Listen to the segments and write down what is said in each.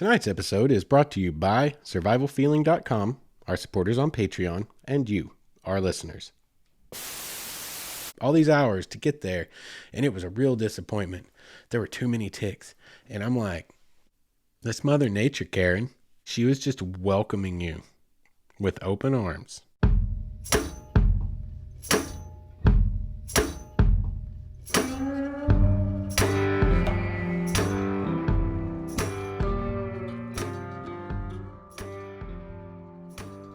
Tonight's episode is brought to you by survivalfeeling.com, our supporters on Patreon, and you, our listeners. All these hours to get there, and it was a real disappointment. There were too many ticks, and I'm like, that's Mother Nature, Karen. She was just welcoming you with open arms.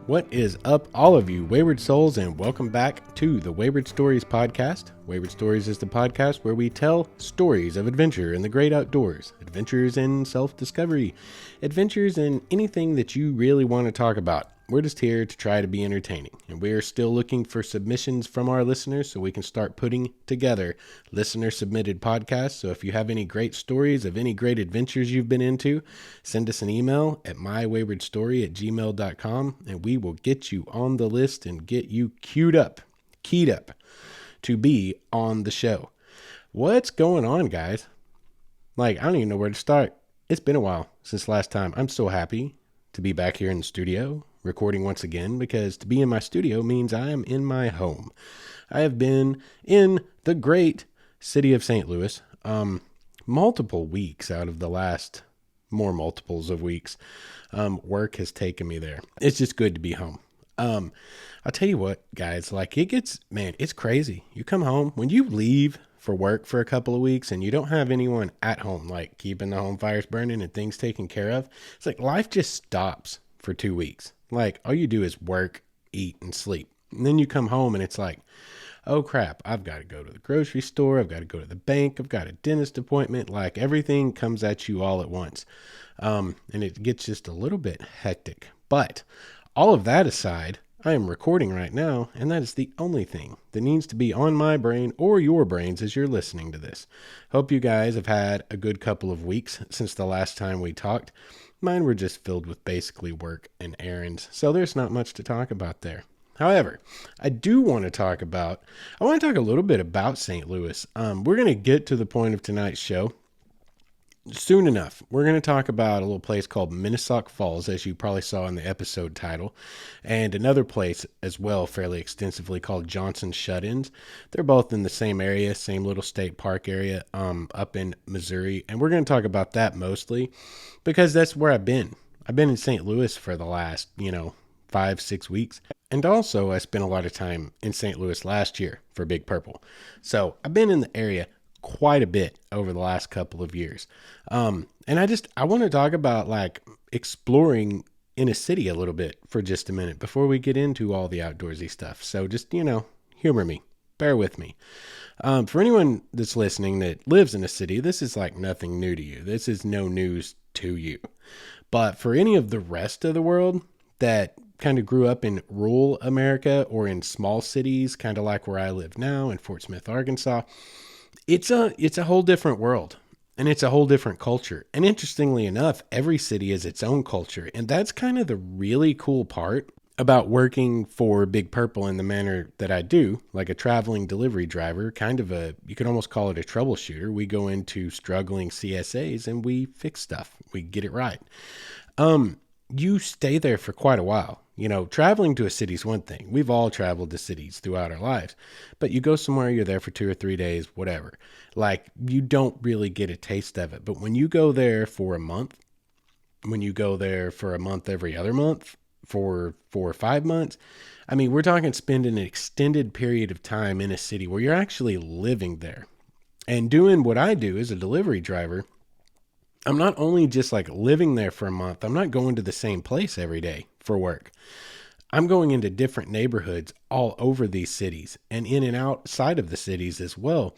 What is up, all of you Wayward souls, and welcome back to the Wayward Stories podcast. Wayward Stories is the podcast where we tell stories of adventure in the great outdoors, adventures in self-discovery, adventures in anything that you really want to talk about. We're just here to try to be entertaining, and we are still looking for submissions from our listeners so we can start putting together listener-submitted podcasts. So if you have any great stories of any great adventures you've been into, send us an email at mywaywardstory@gmail.com, and we will get you on the list and get you keyed up to be on the show. What's going on, guys? I don't even know where to start. It's been a while since last time. I'm so happy to be back here in the studio recording once again, because to be in my studio means I am in my home. I have been in the great city of St. Louis multiple weeks out of the last more multiples of weeks. Work has taken me there. It's just good to be home. I'll tell you what, guys, it's crazy. You come home, when you leave for work for a couple of weeks and you don't have anyone at home, like keeping the home fires burning and things taken care of, it's like life just stops for 2 weeks. All you do is work, eat, and sleep. And then you come home and it's like, oh crap, I've got to go to the grocery store. I've got to go to the bank. I've got a dentist appointment. Everything comes at you all at once. And it gets just a little bit hectic. But all of that aside, I am recording right now, and that is the only thing that needs to be on my brain or your brains as you're listening to this. Hope you guys have had a good couple of weeks since the last time we talked. Mine were just filled with basically work and errands, so there's not much to talk about there. However, I want to talk a little bit about St. Louis. We're going to get to the point of tonight's show soon enough. We're going to talk about a little place called Sauk Falls, as you probably saw in the episode title, and another place as well fairly extensively called Johnson's Shut-Ins. They're both in the same area, same little state park area up in Missouri, and we're going to talk about that mostly because that's where I've been. I've been in St. Louis for the last, 5-6 weeks. And also I spent a lot of time in St. Louis last year for Big Purple. So I've been in the area quite a bit over the last couple of years. And I want to talk about exploring in a city a little bit for just a minute before we get into all the outdoorsy stuff. So just, humor me, bear with me. For anyone that's listening that lives in a city, this is nothing new to you. This is no news to you. But for any of the rest of the world that kind of grew up in rural America or in small cities, kind of like where I live now in Fort Smith, Arkansas, it's a whole different world, and it's a whole different culture. And interestingly enough, every city has its own culture. And that's kind of the really cool part about working for Big Purple in the manner that I do, like a traveling delivery driver, you could almost call it a troubleshooter. We go into struggling CSAs and we fix stuff. We get it right. You stay there for quite a while. Traveling to a city is one thing. We've all traveled to cities throughout our lives, but you go somewhere, you're there for 2 or 3 days, whatever. You don't really get a taste of it. But when you go there for a month, when you go there for a month every other month, for 4 or 5 months, we're talking spending an extended period of time in a city where you're actually living there and doing what I do as a delivery driver. I'm not only just living there for a month. I'm not going to the same place every day for work. I'm going into different neighborhoods all over these cities and in and outside of the cities as well.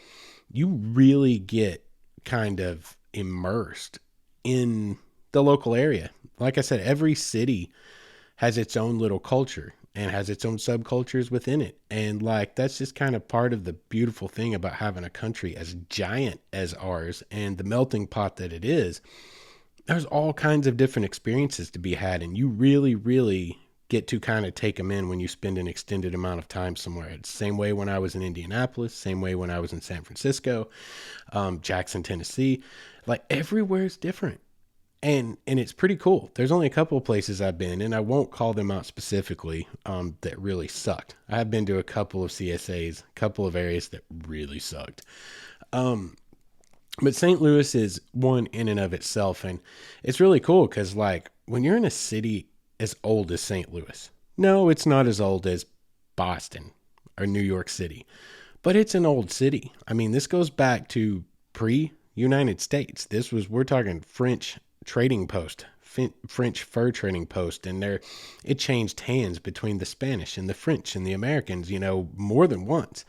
You really get kind of immersed in the local area. Like I said, every city has its own little culture and has its own subcultures within it. And that's just kind of part of the beautiful thing about having a country as giant as ours and the melting pot that it is. There's all kinds of different experiences to be had, and you really, really get to kind of take them in when you spend an extended amount of time somewhere. It's the same way when I was in Indianapolis, same way when I was in San Francisco, Jackson, Tennessee. Everywhere is different. And it's pretty cool. There's only a couple of places I've been, and I won't call them out specifically, that really sucked. I've been to a couple of CSAs, a couple of areas that really sucked. But St. Louis is one in and of itself, and it's really cool because, like, when you're in a city as old as St. Louis, no, it's not as old as Boston or New York City, but it's an old city. I mean, this goes back to pre-United States. We're talking French trading post, French fur trading post, and it changed hands between the Spanish and the French and the Americans, more than once.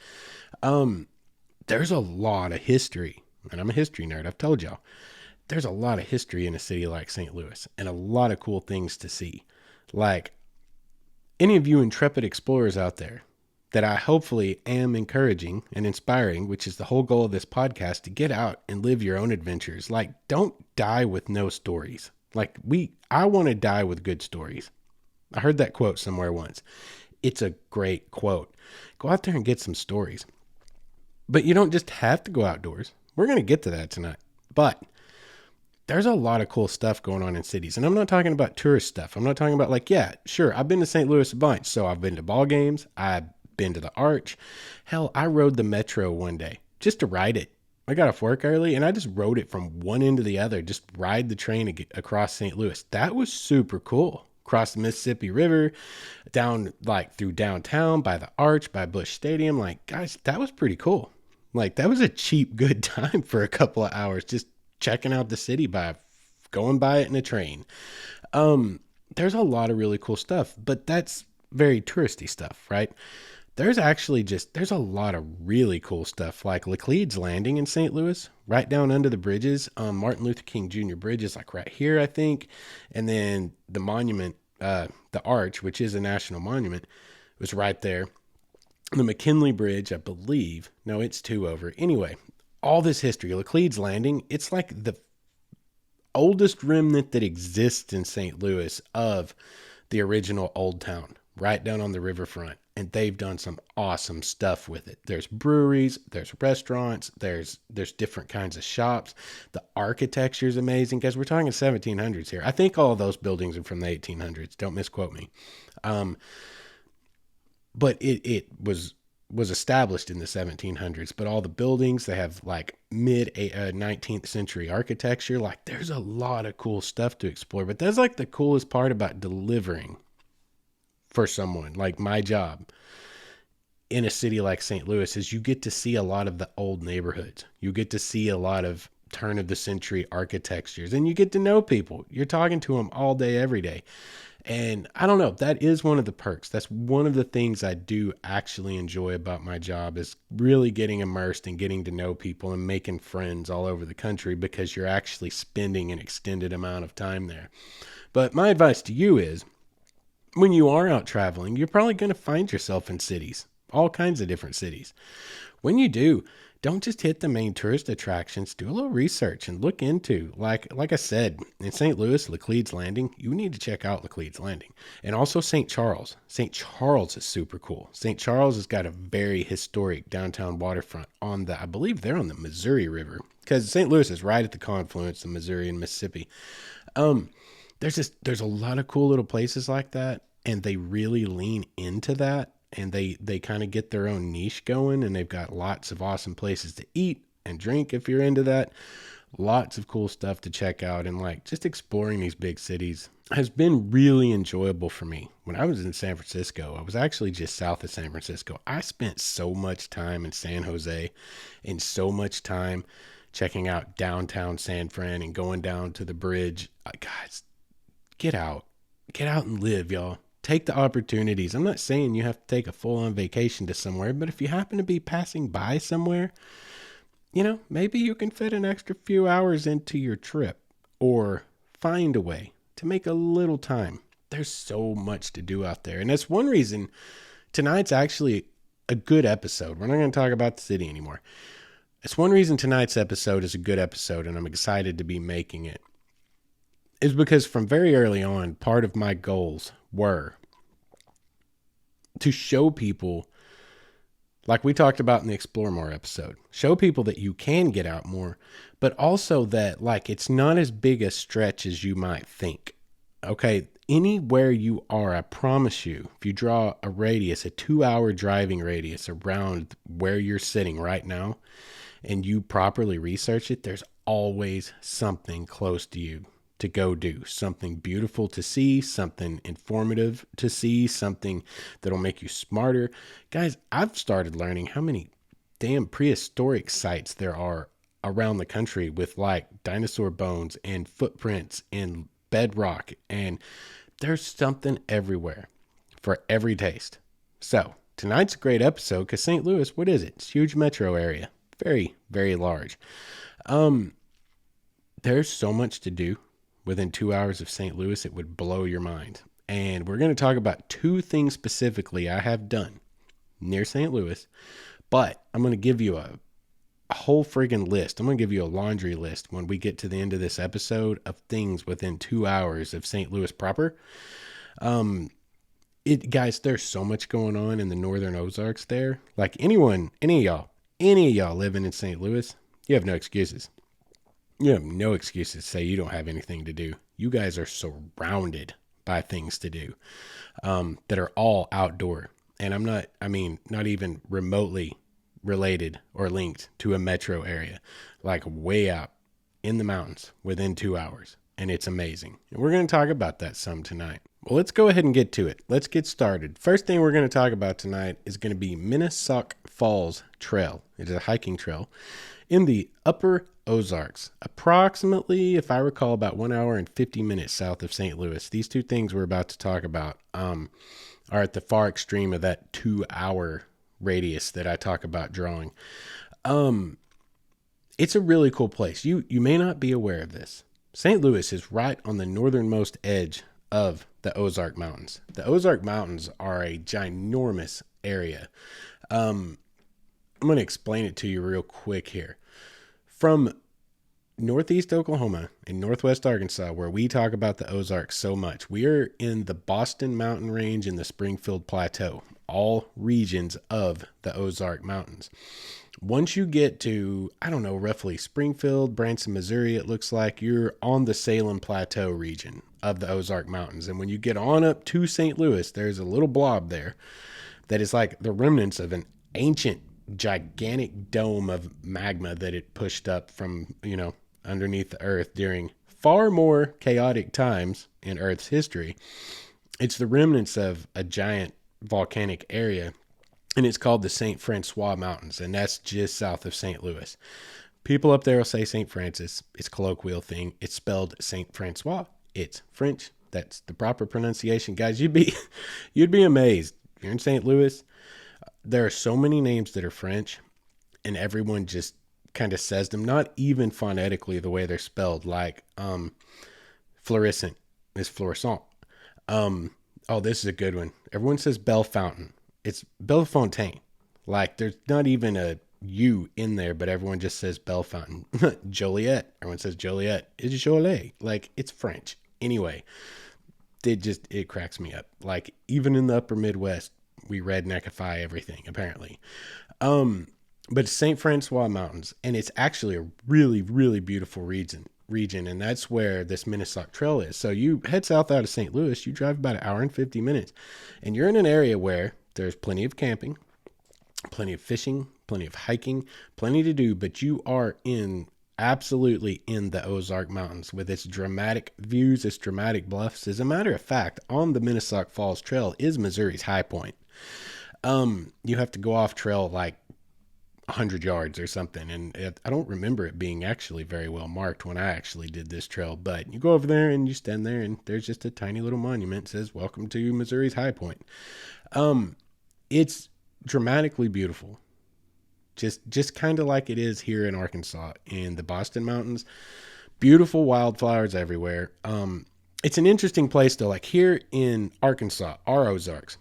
There's a lot of history, and I'm a history nerd. I've told y'all. There's a lot of history in a city like St. Louis and a lot of cool things to see. Like, any of you intrepid explorers out there that I hopefully am encouraging and inspiring, which is the whole goal of this podcast, to get out and live your own adventures. Like, don't die with no stories. I want to die with good stories. I heard that quote somewhere once. It's a great quote. Go out there and get some stories. But you don't just have to go outdoors. We're going to get to that tonight. But there's a lot of cool stuff going on in cities. And I'm not talking about tourist stuff. I'm not talking about I've been to St. Louis a bunch. So I've been to ball games. I've been to the Arch. Hell, I rode the Metro one day just to ride it. I got off work early and I just rode it from one end to the other, just ride the train across St. Louis. That was super cool. Across the Mississippi River, down through downtown by the Arch, by Busch Stadium. Guys, that was pretty cool. That was a cheap, good time for a couple of hours, just checking out the city by going by it in a train. There's a lot of really cool stuff, but that's very touristy stuff, right? There's a lot of really cool stuff, like Laclede's Landing in St. Louis, right down under the bridges. Martin Luther King Jr. Bridge is right here, I think. And then the monument, the Arch, which is a national monument, was right there. The McKinley Bridge, I believe. No, it's 2 over. Anyway, all this history. Laclede's Landing, it's like the oldest remnant that exists in St. Louis of the original Old Town, right down on the riverfront. And they've done some awesome stuff with it. There's breweries, there's restaurants, there's different kinds of shops. The architecture is amazing, because we're talking 1700s here. I think all of those buildings are from the 1800s. Don't misquote me. But it was established in the 1700s. But all the buildings, they have mid 19th century architecture. There's a lot of cool stuff to explore. But that's the coolest part about delivering for someone. My job in a city like St. Louis is you get to see a lot of the old neighborhoods. You get to see a lot of turn of the century architectures, and you get to know people. You're talking to them all day, every day. And I don't know, that is one of the perks. That's one of the things I do actually enjoy about my job, is really getting immersed and getting to know people and making friends all over the country, because you're actually spending an extended amount of time there. But my advice to you is, when you are out traveling, you're probably going to find yourself in cities, all kinds of different cities. When you do, don't just hit the main tourist attractions. Do a little research and look into, like I said, in St. Louis, Laclede's Landing, you need to check out Laclede's Landing. And also St. Charles. St. Charles is super cool. St. Charles has got a very historic downtown waterfront I believe they're on the Missouri River, because St. Louis is right at the confluence of Missouri and Mississippi. There's a lot of cool little places like that, and they really lean into that, and they kind of get their own niche going, and they've got lots of awesome places to eat and drink if you're into that. Lots of cool stuff to check out, and just exploring these big cities has been really enjoyable for me. When I was in San Francisco, I was actually just south of San Francisco. I spent so much time in San Jose, and so much time checking out downtown San Fran and going down to the bridge. Guys, get out and live, y'all. Take the opportunities. I'm not saying you have to take a full-on vacation to somewhere, but if you happen to be passing by somewhere, maybe you can fit an extra few hours into your trip, or find a way to make a little time. There's so much to do out there. And that's one reason tonight's actually a good episode. We're not going to talk about the city anymore. It's one reason tonight's episode is a good episode, and I'm excited to be making it, is because from very early on, part of my goals were to show people Like we talked about in the Explore More episode. Show people that you can get out more, but also that like it's not as big a stretch as you might think. Okay, anywhere you are, I promise you, if you draw a radius, a 2-hour driving radius around where you're sitting right now, and you properly research it, there's always something close to you to go do. Something beautiful to see, something informative to see, something that'll make you smarter. Guys, I've started learning how many damn prehistoric sites there are around the country with like dinosaur bones and footprints and bedrock, and there's something everywhere for every taste. So tonight's a great episode because St. Louis, what is it? It's a huge metro area. Very, very large. There's so much to do within 2 hours of St. Louis, it would blow your mind. And we're going to talk about two things specifically I have done near St. Louis, but I'm going to give you a whole friggin' list. I'm going to give you a laundry list when we get to the end of this episode of things within 2 hours of St. Louis proper. Guys, there's so much going on in the Northern Ozarks there. Like any of y'all living in St. Louis, you have no excuses. You have no excuses to say you don't have anything to do. You guys are surrounded by things to do that are all outdoor. And not even remotely related or linked to a metro area, like way out in the mountains within 2 hours. And it's amazing. And we're going to talk about that some tonight. Well, let's go ahead and get to it. Let's get started. First thing we're going to talk about tonight is going to be Taum Falls Trail. It is a hiking trail in the Upper Ozarks, approximately, if I recall, about 1 hour and 50 minutes south of St. Louis. These two things we're about to talk about are at the far extreme of that 2-hour radius that I talk about drawing. It's a really cool place. You may not be aware of this. St. Louis is right on the northernmost edge of the Ozark Mountains. The Ozark Mountains are a ginormous area. I'm going to explain it to you real quick here. From northeast Oklahoma and northwest Arkansas, where we talk about the Ozarks so much, we are in the Boston Mountain Range and the Springfield Plateau, all regions of the Ozark Mountains. Once you get to, roughly Springfield, Branson, Missouri, it looks like you're on the Salem Plateau region of the Ozark Mountains. And when you get on up to St. Louis, there's a little blob there that is like the remnants of an ancient gigantic dome of magma that it pushed up from, underneath the earth during far more chaotic times in Earth's history. It's the remnants of a giant volcanic area, and it's called the St. Francois Mountains, and that's just south of St. Louis. People up there will say St. Francis. It's a colloquial thing. It's spelled St. Francois. It's French. That's the proper pronunciation. Guys, you'd be amazed. If you're in St. Louis, there are so many names that are French, and everyone just kind of says them, not even phonetically the way they're spelled, like fluorescent is fluorescent. This is a good one. Everyone says Belle Fountain. It's Bellefontaine. Like there's not even a U in there, but everyone just says Belle Fountain. Joliet. Everyone says Joliet. It's Jolie. Like it's French. Anyway, it cracks me up. Like even in the upper Midwest, we redneckify everything, apparently. But it's St. Francois Mountains, and it's actually a really, really beautiful region, and that's where this Taum Sauk Trail is. So you head south out of St. Louis, you drive about 1 hour and 50 minutes, and you're in an area where there's plenty of camping, plenty of fishing, plenty of hiking, plenty to do, but you are absolutely in the Ozark Mountains with its dramatic views, its dramatic bluffs. As a matter of fact, on the Taum Sauk Falls Trail is Missouri's high point. You have to go off trail like 100 yards or something, and I don't remember it being actually very well marked when I actually did this trail, but you go over there and you stand there and there's just a tiny little monument that says welcome to Missouri's high point. It's dramatically beautiful, just kind of like it is here in Arkansas in the Boston Mountains. Beautiful wildflowers everywhere. It's an interesting place though. Like here in Arkansas, our Ozarks,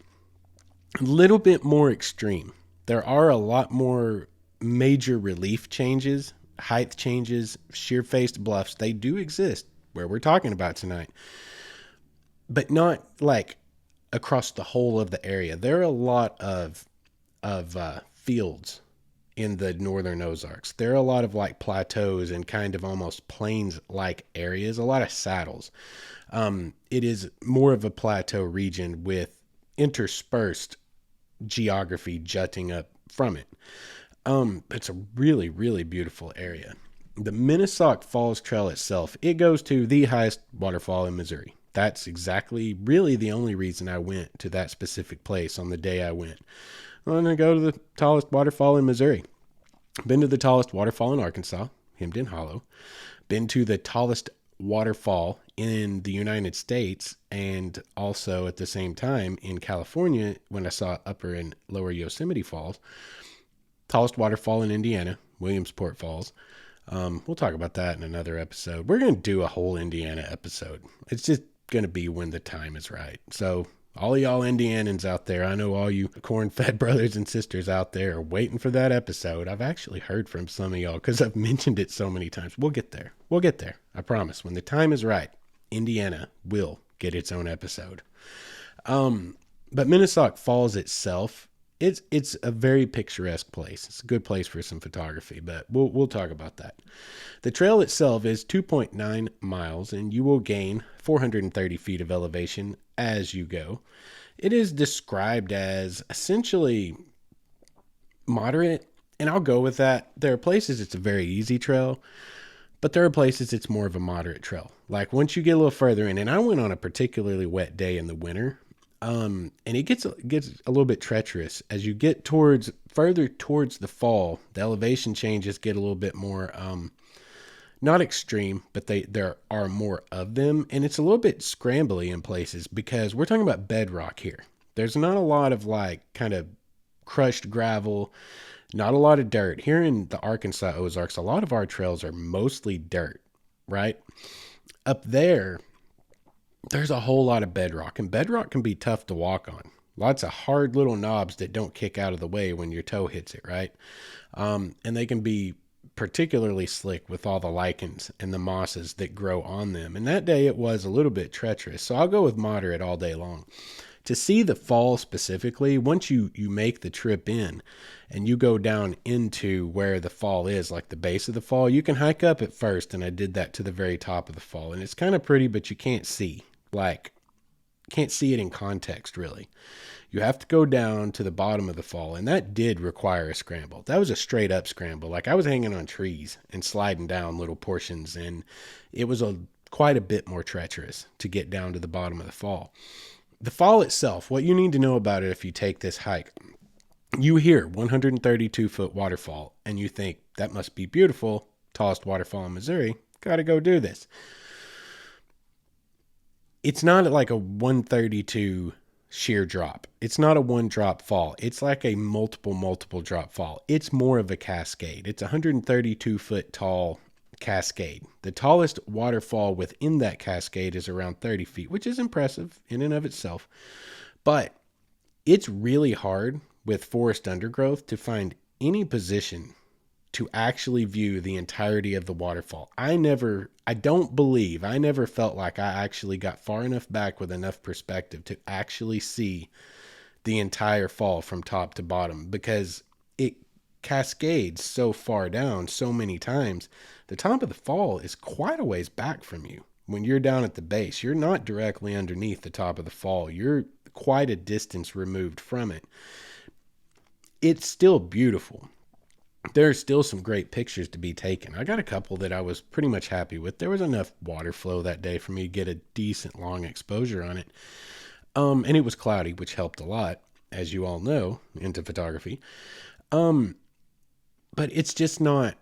a little bit more extreme. There are a lot more major relief changes, height changes, sheer-faced bluffs. They do exist where we're talking about tonight, but not like across the whole of the area. There are a lot of fields in the northern Ozarks. There are a lot of like plateaus and kind of almost plains like areas, a lot of saddles. It is more of a plateau region with interspersed geography jutting up from it. It's a really, really beautiful area. The Minnesauk Falls Trail itself, it goes to the highest waterfall in Missouri. That's exactly really the only reason I went to that specific place on the day I went. I'm going to go to the tallest waterfall in Missouri. Been to the tallest waterfall in Arkansas, Hemden Hollow. Been to the tallest waterfall in the United States, and also at the same time in California when I saw Upper and Lower Yosemite Falls. Tallest waterfall in Indiana, Williamsport Falls. We'll talk about that in another episode. We're going to do a whole Indiana episode. It's just going to be when the time is right. So all y'all Indianans out there, I know all you corn-fed brothers and sisters out there are waiting for that episode. I've actually heard from some of y'all because I've mentioned it so many times. We'll get there. We'll get there. I promise. When the time is right, Indiana will get its own episode. But Minnesauk Falls itself, it's a very picturesque place. It's a good place for some photography, but we'll talk about that. The trail itself is 2.9 miles, and you will gain 430 feet of elevation as you go. It is described as essentially moderate, and I'll go with that. There are places it's a very easy trail, but there are places it's more of a moderate trail. Like once you get a little further in, and I went on a particularly wet day in the winter, and it gets a little bit treacherous as you get further towards the fall. The elevation changes get a little bit more, not extreme, but there are more of them, and it's a little bit scrambly in places because we're talking about bedrock here. There's not a lot of like kind of crushed gravel, not a lot of dirt. Here in the Arkansas Ozarks, a lot of our trails are mostly dirt, right? Up there's a whole lot of bedrock, and bedrock can be tough to walk on. Lots of hard little knobs that don't kick out of the way when your toe hits it, right? And they can be particularly slick with all the lichens and the mosses that grow on them. And that day it was a little bit treacherous, so I'll go with moderate all day long. To see the fall specifically, once you make the trip in and you go down into where the fall is, like the base of the fall, you can hike up at first, and I did that to the very top of the fall. And it's kind of pretty, but you can't see. Can't see it in context, really. You have to go down to the bottom of the fall, and that did require a scramble. That was a straight up scramble. Like I was hanging on trees and sliding down little portions, and it was quite a bit more treacherous to get down to the bottom of the fall. The fall itself, what you need to know about it if you take this hike, you hear 132-foot waterfall, and you think, that must be beautiful, tallest waterfall in Missouri, gotta go do this. It's not like a 132 sheer drop. It's not a one drop fall. It's like a multiple drop fall. It's more of a cascade. It's a 132-foot tall cascade. The tallest waterfall within that cascade is around 30 feet, which is impressive in and of itself. But it's really hard with forest undergrowth to find any position to actually view the entirety of the waterfall. I never felt like I actually got far enough back with enough perspective to actually see the entire fall from top to bottom, because it cascades so far down so many times. The top of the fall is quite a ways back from you. When you're down at the base, you're not directly underneath the top of the fall. You're quite a distance removed from it. It's still beautiful. There's still some great pictures to be taken. I got a couple that I was pretty much happy with. There was enough water flow that day for me to get a decent long exposure on it. And it was cloudy, which helped a lot, as you all know, into photography. But it's just not,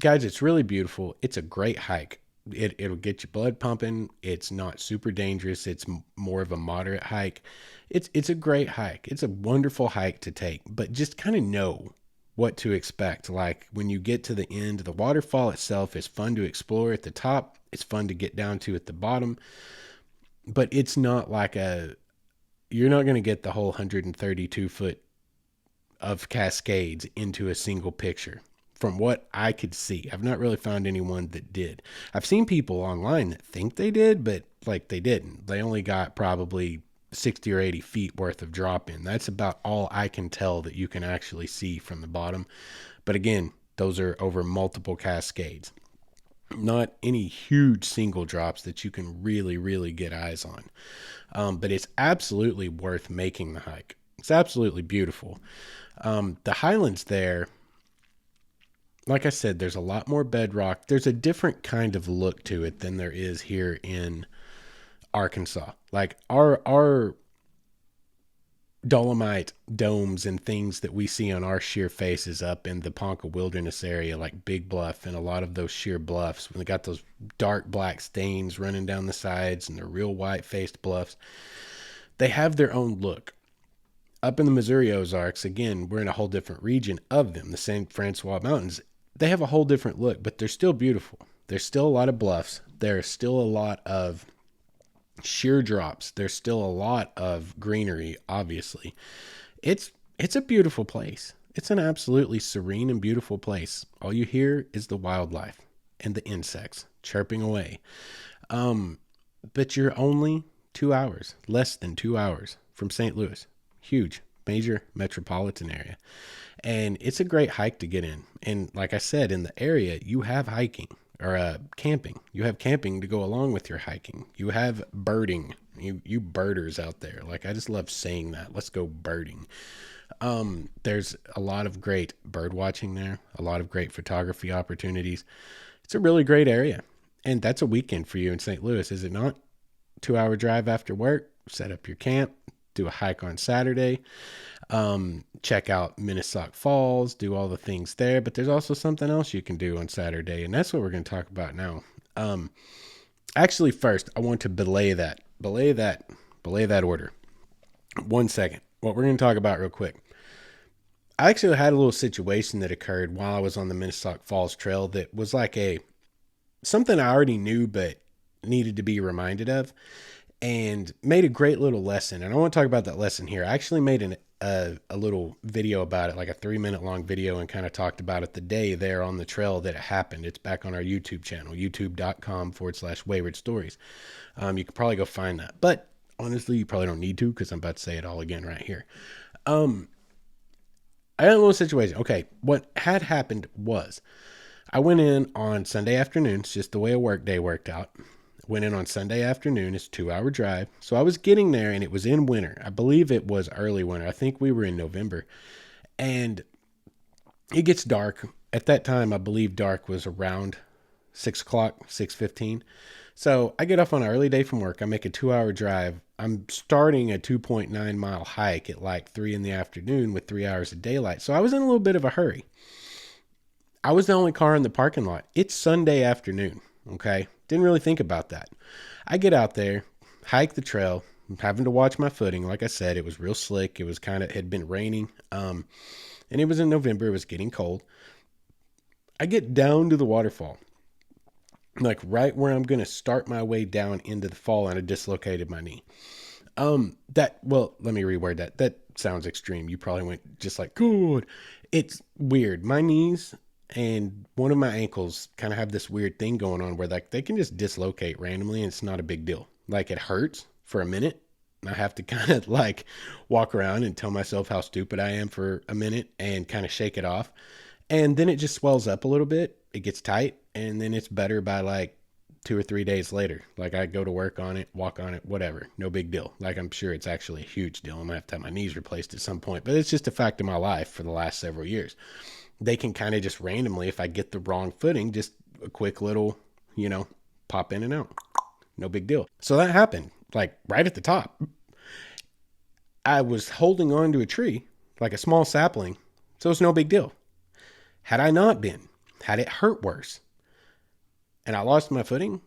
guys, it's really beautiful. It's a great hike. It'll get your blood pumping. It's not super dangerous. It's more of a moderate hike. It's a great hike. It's a wonderful hike to take, but just kind of know what to expect. Like when you get to the end, the waterfall itself is fun to explore at the top. It's fun to get down to at the bottom, but it's not like you're not going to get the whole 132 foot of cascades into a single picture. From what I could see, I've not really found anyone that did. I've seen people online that think they did, but like they didn't. They only got probably 60 or 80 feet worth of drop in. That's about all I can tell that you can actually see from the bottom. But again, those are over multiple cascades. Not any huge single drops that you can really get eyes on. But it's absolutely worth making the hike. It's absolutely beautiful. The highlands there, like I said, there's a lot more bedrock. There's a different kind of look to it than there is here in Arkansas. Like our dolomite domes and things that we see on our sheer faces up in the Ponca Wilderness area, like Big Bluff and a lot of those sheer bluffs, when they got those dark black stains running down the sides and the real white faced bluffs, they have their own look. Up in the Missouri Ozarks, again, we're in a whole different region of them, the St. Francois Mountains. They have a whole different look, but they're still beautiful. There's still a lot of bluffs. There's still a lot of sheer drops. There's still a lot of greenery, obviously. It's a beautiful place. It's an absolutely serene and beautiful place. All you hear is the wildlife and the insects chirping away. But you're only 2 hours, less than 2 hours from St. Louis. Huge, major metropolitan area. And it's a great hike to get in. And like I said, in the area, you have hiking or camping. You have camping to go along with your hiking. You have birding. You birders out there. Like, I just love saying that. Let's go birding. There's a lot of great bird watching there, a lot of great photography opportunities. It's a really great area. And that's a weekend for you in St. Louis, is it not? 2 hour drive after work, set up your camp, do a hike on Saturday, check out Minnesauk Falls, do all the things there. But there's also something else you can do on Saturday, and that's what we're going to talk about now. Actually, first, I want to belay that order. 1 second. What we're going to talk about real quick. I actually had a little situation that occurred while I was on the Minnesauk Falls Trail that was like something I already knew, but needed to be reminded of, and made a great little lesson. And I want to talk about that lesson here. I actually made a little video about it, like a 3-minute long video, and kind of talked about it the day there on the trail that it happened. It's back on our YouTube channel, youtube.com/Wayward Stories. You could probably go find that, but honestly, you probably don't need to, because I'm about to say it all again right here. I had a little situation. Okay, what had happened was I went in on Sunday afternoon. It's just the way a work day worked out. Went in on Sunday afternoon. It's a 2 hour drive. So I was getting there, and it was in winter. I believe it was early winter. I think we were in November. And it gets dark. At that time, I believe dark was around 6 o'clock, 6:15. So I get off on an early day from work. I make a 2 hour drive. I'm starting a 2.9 mile hike at like 3 in the afternoon with 3 hours of daylight. So I was in a little bit of a hurry. I was the only car in the parking lot. It's Sunday afternoon. Okay. Didn't really think about that. I get out there, hike the trail. I'm having to watch my footing. Like I said, it was real slick. It was had been raining. And it was in November. It was getting cold. I get down to the waterfall, like right where I'm going to start my way down into the fall, and I dislocated my knee. Let me reword that. That sounds extreme. You probably went just like, good. It's weird. My knees and one of my ankles kind of have this weird thing going on where like they can just dislocate randomly, and it's not a big deal. Like, it hurts for a minute. I have to kind of like walk around and tell myself how stupid I am for a minute and kind of shake it off. And then it just swells up a little bit. It gets tight, and then it's better by like 2 or 3 days later. Like, I go to work on it, walk on it, whatever. No big deal. Like, I'm sure it's actually a huge deal. I'm going to have to have my knees replaced at some point, but it's just a fact of my life for the last several years. They can kind of just randomly, if I get the wrong footing, just a quick little, pop in and out. No big deal. So that happened, like right at the top. I was holding on to a tree, like a small sapling, so it's no big deal. Had I not been, had it hurt worse, and I lost my footing,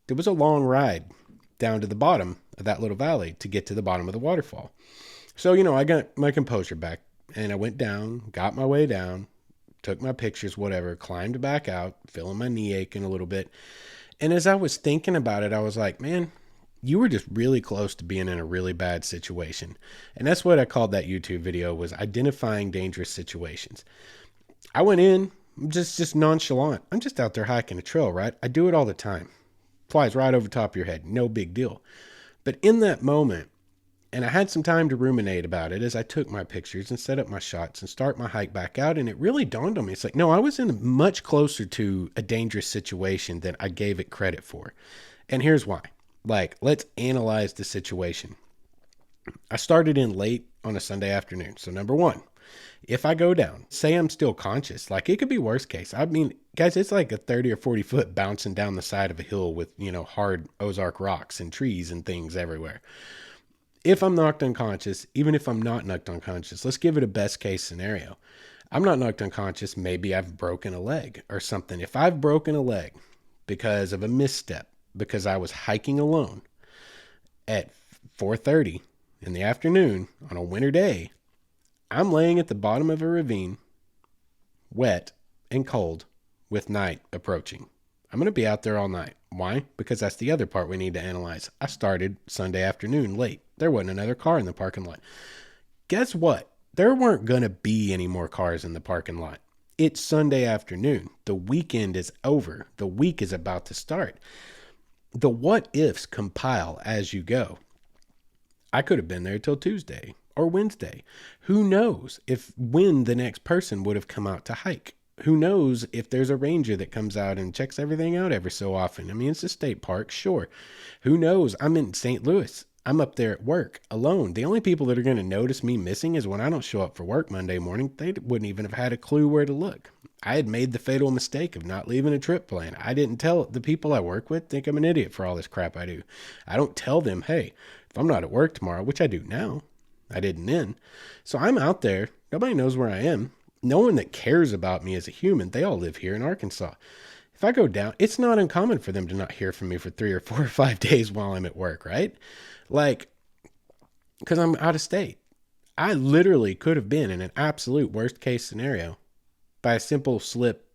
there was a long ride down to the bottom of that little valley to get to the bottom of the waterfall. So, I got my composure back, and I went down, got my way down, took my pictures, whatever, climbed back out, feeling my knee aching a little bit. And as I was thinking about it, I was like, man, you were just really close to being in a really bad situation. And that's what I called that YouTube video, was identifying dangerous situations. I went in just nonchalant. I'm just out there hiking a trail, right? I do it all the time. Flies right over top of your head. No big deal. But in that moment, And I had some time to ruminate about it as I took my pictures and set up my shots and start my hike back out. And it really dawned on me. It's like, no, I was in much closer to a dangerous situation than I gave it credit for. And here's why. Like, let's analyze the situation. I started in late on a Sunday afternoon. So number one, if I go down, say I'm still conscious, like it could be worst case. I mean, guys, it's like a 30 or 40 foot bouncing down the side of a hill with, hard Ozark rocks and trees and things everywhere. If I'm knocked unconscious, even if I'm not knocked unconscious, let's give it a best case scenario. I'm not knocked unconscious. Maybe I've broken a leg or something. If I've broken a leg because of a misstep, because I was hiking alone at 4:30 in the afternoon on a winter day, I'm laying at the bottom of a ravine, wet and cold, with night approaching. I'm going to be out there all night. Why? Because that's the other part we need to analyze. I started Sunday afternoon late. There wasn't another car in the parking lot. Guess what? There weren't going to be any more cars in the parking lot. It's Sunday afternoon. The weekend is over. The week is about to start. The what ifs compile as you go. I could have been there till Tuesday or Wednesday. Who knows when the next person would have come out to hike? Who knows if there's a ranger that comes out and checks everything out every so often? I mean, it's a state park, sure. Who knows? I'm in St. Louis. I'm up there at work alone. The only people that are going to notice me missing is when I don't show up for work Monday morning. They wouldn't even have had a clue where to look. I had made the fatal mistake of not leaving a trip plan. I didn't tell the people I work with, think I'm an idiot for all this crap I do. I don't tell them, hey, if I'm not at work tomorrow, which I do now, I didn't then. So I'm out there. Nobody knows where I am. No one that cares about me as a human. They all live here in Arkansas. If I go down, it's not uncommon for them to not hear from me for 3 or 4 or 5 days while I'm at work, right? Like, because I'm out of state. I literally could have been in an absolute worst case scenario by a simple slip,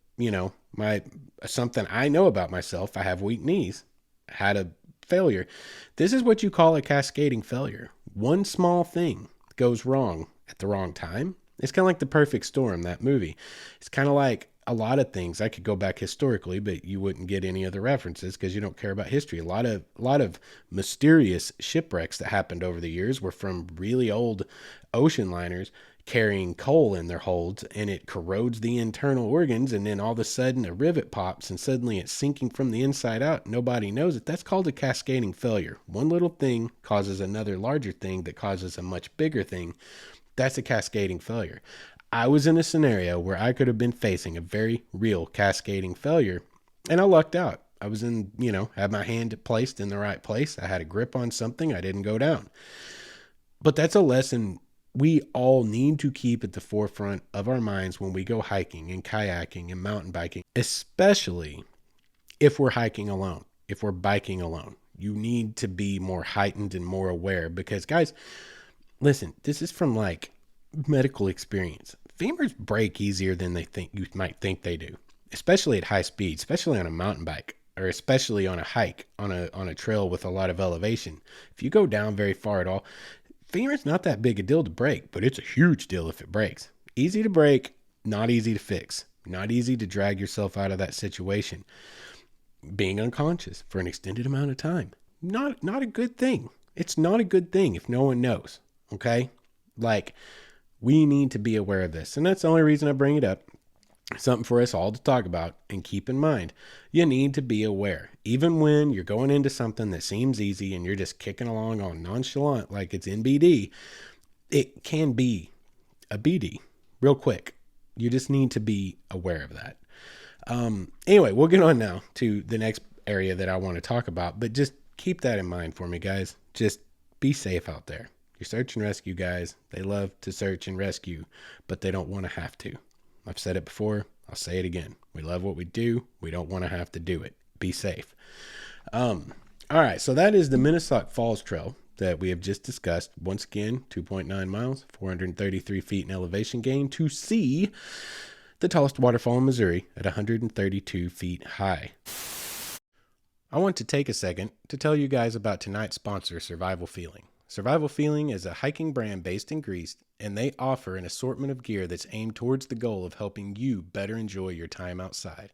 something I know about myself. I have weak knees, had a failure. This is what you call a cascading failure. One small thing goes wrong at the wrong time. It's kind of like The Perfect Storm, that movie. It's kind of like a lot of things. I could go back historically, but you wouldn't get any of the references because you don't care about history. A lot of mysterious shipwrecks that happened over the years were from really old ocean liners carrying coal in their holds, and it corrodes the internal organs, and then all of a sudden a rivet pops and suddenly it's sinking from the inside out. Nobody knows it. That's called a cascading failure. One little thing causes another larger thing that causes a much bigger thing. That's a cascading failure. I was in a scenario where I could have been facing a very real cascading failure, and I lucked out. I was had my hand placed in the right place. I had a grip on something. I didn't go down. But that's a lesson we all need to keep at the forefront of our minds when we go hiking and kayaking and mountain biking, especially if we're hiking alone, if we're biking alone. You need to be more heightened and more aware because, guys, listen, this is from like medical experience. Femurs break easier than you might think they do, especially at high speed, especially on a mountain bike or especially on a hike on a trail with a lot of elevation. If you go down very far at all, femur's not that big a deal to break, but it's a huge deal if it breaks. Easy to break, not easy to fix, not easy to drag yourself out of that situation. Being unconscious for an extended amount of time, not a good thing. It's not a good thing if no one knows. Okay? Like, we need to be aware of this. And that's the only reason I bring it up. Something for us all to talk about and keep in mind. You need to be aware. Even when you're going into something that seems easy and you're just kicking along on nonchalant like it's NBD, it can be a BD real quick. You just need to be aware of that. Anyway, we'll get on now to the next area that I want to talk about, but just keep that in mind for me, guys. Just be safe out there. Your search and rescue guys, they love to search and rescue, but they don't want to have to. I've said it before. I'll say it again. We love what we do. We don't want to have to do it. Be safe. All right. So that is the Minnesauk Falls Trail that we have just discussed. Once again, 2.9 miles, 433 feet in elevation gain to see the tallest waterfall in Missouri at 132 feet high. I want to take a second to tell you guys about tonight's sponsor, Survival Feeling. Survival Feeling is a hiking brand based in Greece, and they offer an assortment of gear that's aimed towards the goal of helping you better enjoy your time outside.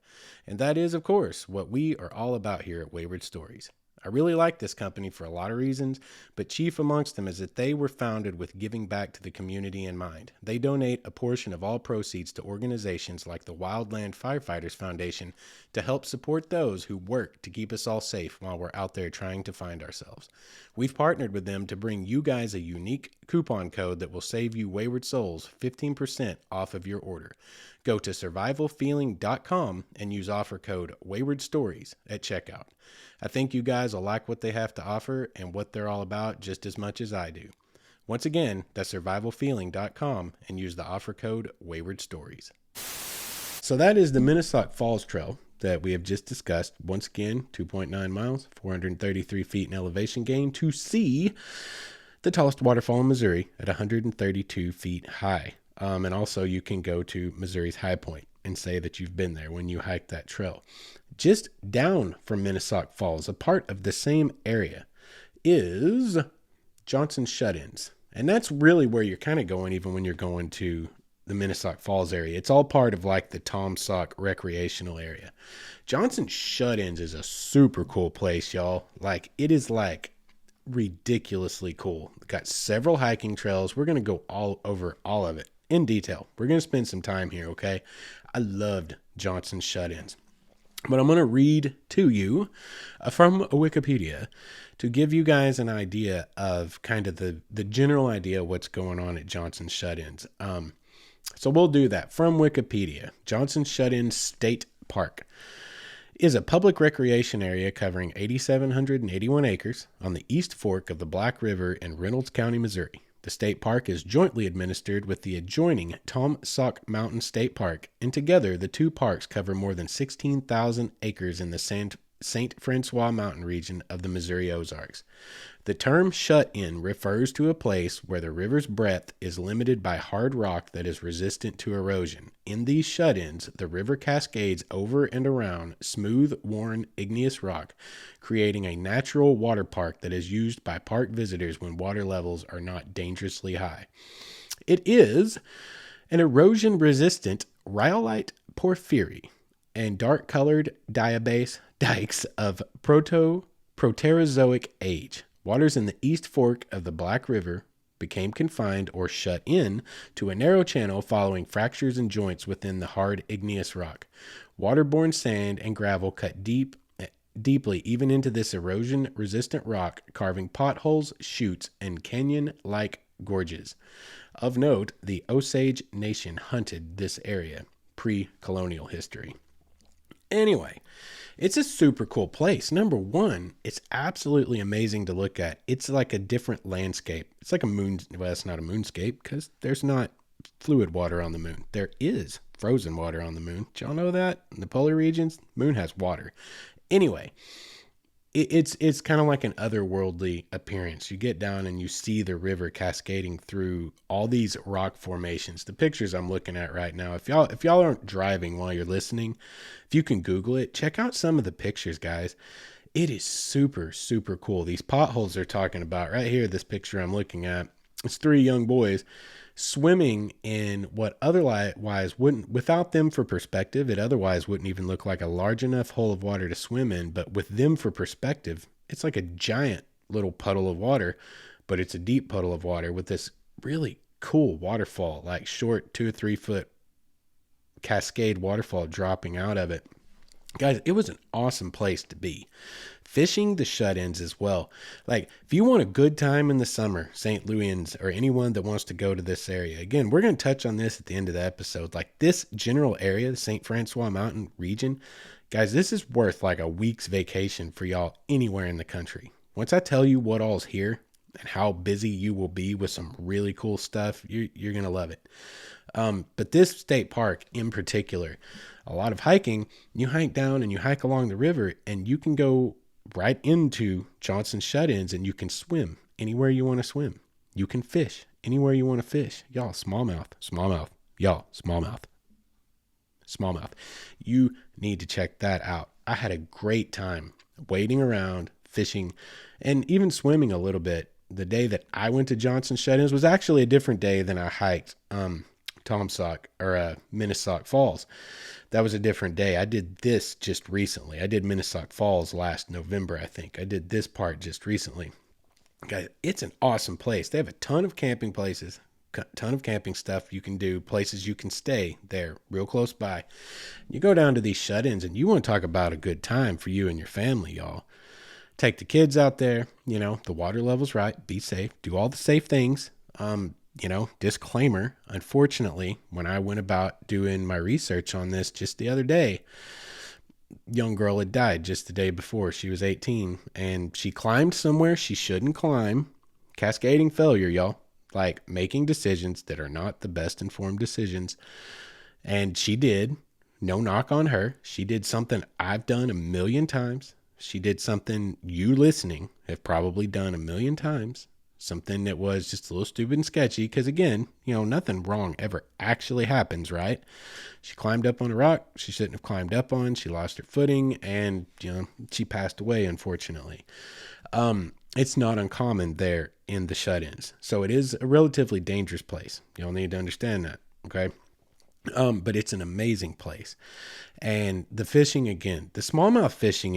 And that is, of course, what we are all about here at Wayward Stories. I really like this company for a lot of reasons, but chief amongst them is that they were founded with giving back to the community in mind. They donate a portion of all proceeds to organizations like the Wildland Firefighters Foundation to help support those who work to keep us all safe while we're out there trying to find ourselves. We've partnered with them to bring you guys a unique coupon code that will save you Wayward Souls 15% off of your order. Go to survivalfeeling.com and use offer code Wayward Stories at checkout. I think you guys will like what they have to offer and what they're all about just as much as I do. Once again, that's survivalfeeling.com and use the offer code Wayward Stories. So that is the Taum Falls Trail that we have just discussed. Once again, 2.9 miles, 433 feet in elevation gain to see the tallest waterfall in Missouri at 132 feet high. And also you can go to Missouri's high point and say that you've been there when you hike that trail. Just down from Taum Falls, a part of the same area, is Johnson's Shut-ins. And that's really where you're kind of going even when you're going to the Taum Falls area. It's all part of like the Taum Sauk recreational area. Johnson's Shut-ins is a super cool place, y'all. Like, it is like ridiculously cool. Got several hiking trails. We're going to go all over all of it in detail. We're going to spend some time here, okay? I loved Johnson's Shut-ins. But I'm going to read to you from Wikipedia to give you guys an idea of kind of the general idea of what's going on at Johnson's Shut-ins. So we'll do that from Wikipedia. Johnson's Shut-ins State Park is a public recreation area covering 8,781 acres on the East Fork of the Black River in Reynolds County, Missouri. The state park is jointly administered with the adjoining Taum Sauk Mountain State Park, and together the two parks cover more than 16,000 acres in the St. Francois Mountain region of the Missouri Ozarks. The term shut-in refers to a place where the river's breadth is limited by hard rock that is resistant to erosion. In these shut-ins, the river cascades over and around smooth, worn, igneous rock, creating a natural water park that is used by park visitors when water levels are not dangerously high. It is an erosion-resistant rhyolite porphyry and dark-colored diabase dikes of Proterozoic age. Waters in the East Fork of the Black River became confined or shut in to a narrow channel following fractures and joints within the hard igneous rock. Waterborne sand and gravel cut deeply even into this erosion-resistant rock, carving potholes, chutes, and canyon-like gorges. Of note, the Osage Nation hunted this area, pre-colonial history. Anyway, it's a super cool place. Number one, it's absolutely amazing to look at. It's like a different landscape. It's like well, it's not a moonscape because there's not fluid water on the moon. There is frozen water on the moon. Did y'all know that? In the polar regions, moon has water. Anyway, it's kind of like an otherworldly appearance. You get down and you see the river cascading through all these rock formations. The pictures I'm looking at right now, if y'all aren't driving while you're listening, if you can Google it, check out some of the pictures, guys. It is super, super cool. These potholes they're talking about right here, this picture I'm looking at, it's three young boys swimming in what otherwise wouldn't, without them for perspective, it otherwise wouldn't even look like a large enough hole of water to swim in. But with them for perspective, it's like a giant little puddle of water, but it's a deep puddle of water with this really cool waterfall, like short 2 or 3 foot cascade waterfall dropping out of it. Guys, it was an awesome place to be. Fishing the shut-ins as well. Like, if you want a good time in the summer, St. Louisans or anyone that wants to go to this area, again, we're going to touch on this at the end of the episode. Like, this general area, the St. Francois Mountain region, guys, this is worth like a week's vacation for y'all anywhere in the country. Once I tell you what all's here and how busy you will be with some really cool stuff, you're going to love it. But this state park in particular, a lot of hiking, you hike down and you hike along the river and you can go right into Johnson's Shut-ins and you can swim anywhere you want to swim. You can fish anywhere you want to fish. Y'all, smallmouth. Y'all, smallmouth. You need to check that out. I had a great time wading around, fishing, and even swimming a little bit. The day that I went to Johnson's Shut-ins was actually a different day than I hiked. Taum Sauk or Minnesauk Falls. That was a different day. I did this just recently. I did Minnesauk Falls last November, I think. I did this part just recently. Guys, it's an awesome place. They have a ton of camping places, ton of camping stuff you can do, places you can stay there real close by. You go down to these shut-ins and you want to talk about a good time for you and your family, y'all. Take the kids out there, the water level's right, be safe, do all the safe things. Disclaimer, unfortunately, when I went about doing my research on this just the other day, young girl had died just the day before. She was 18 and she climbed somewhere she shouldn't climb. Cascading failure, y'all. Like making decisions that are not the best informed decisions. And she did. No knock on her. She did something I've done a million times. She did something you listening have probably done a million times. Something that was just a little stupid and sketchy. Because again, nothing wrong ever actually happens, right? She climbed up on a rock she shouldn't have climbed up on. She lost her footing and, she passed away, unfortunately. It's not uncommon there in the shut-ins. So it is a relatively dangerous place. You'll need to understand that, okay? But it's an amazing place. And the fishing, again, the smallmouth fishing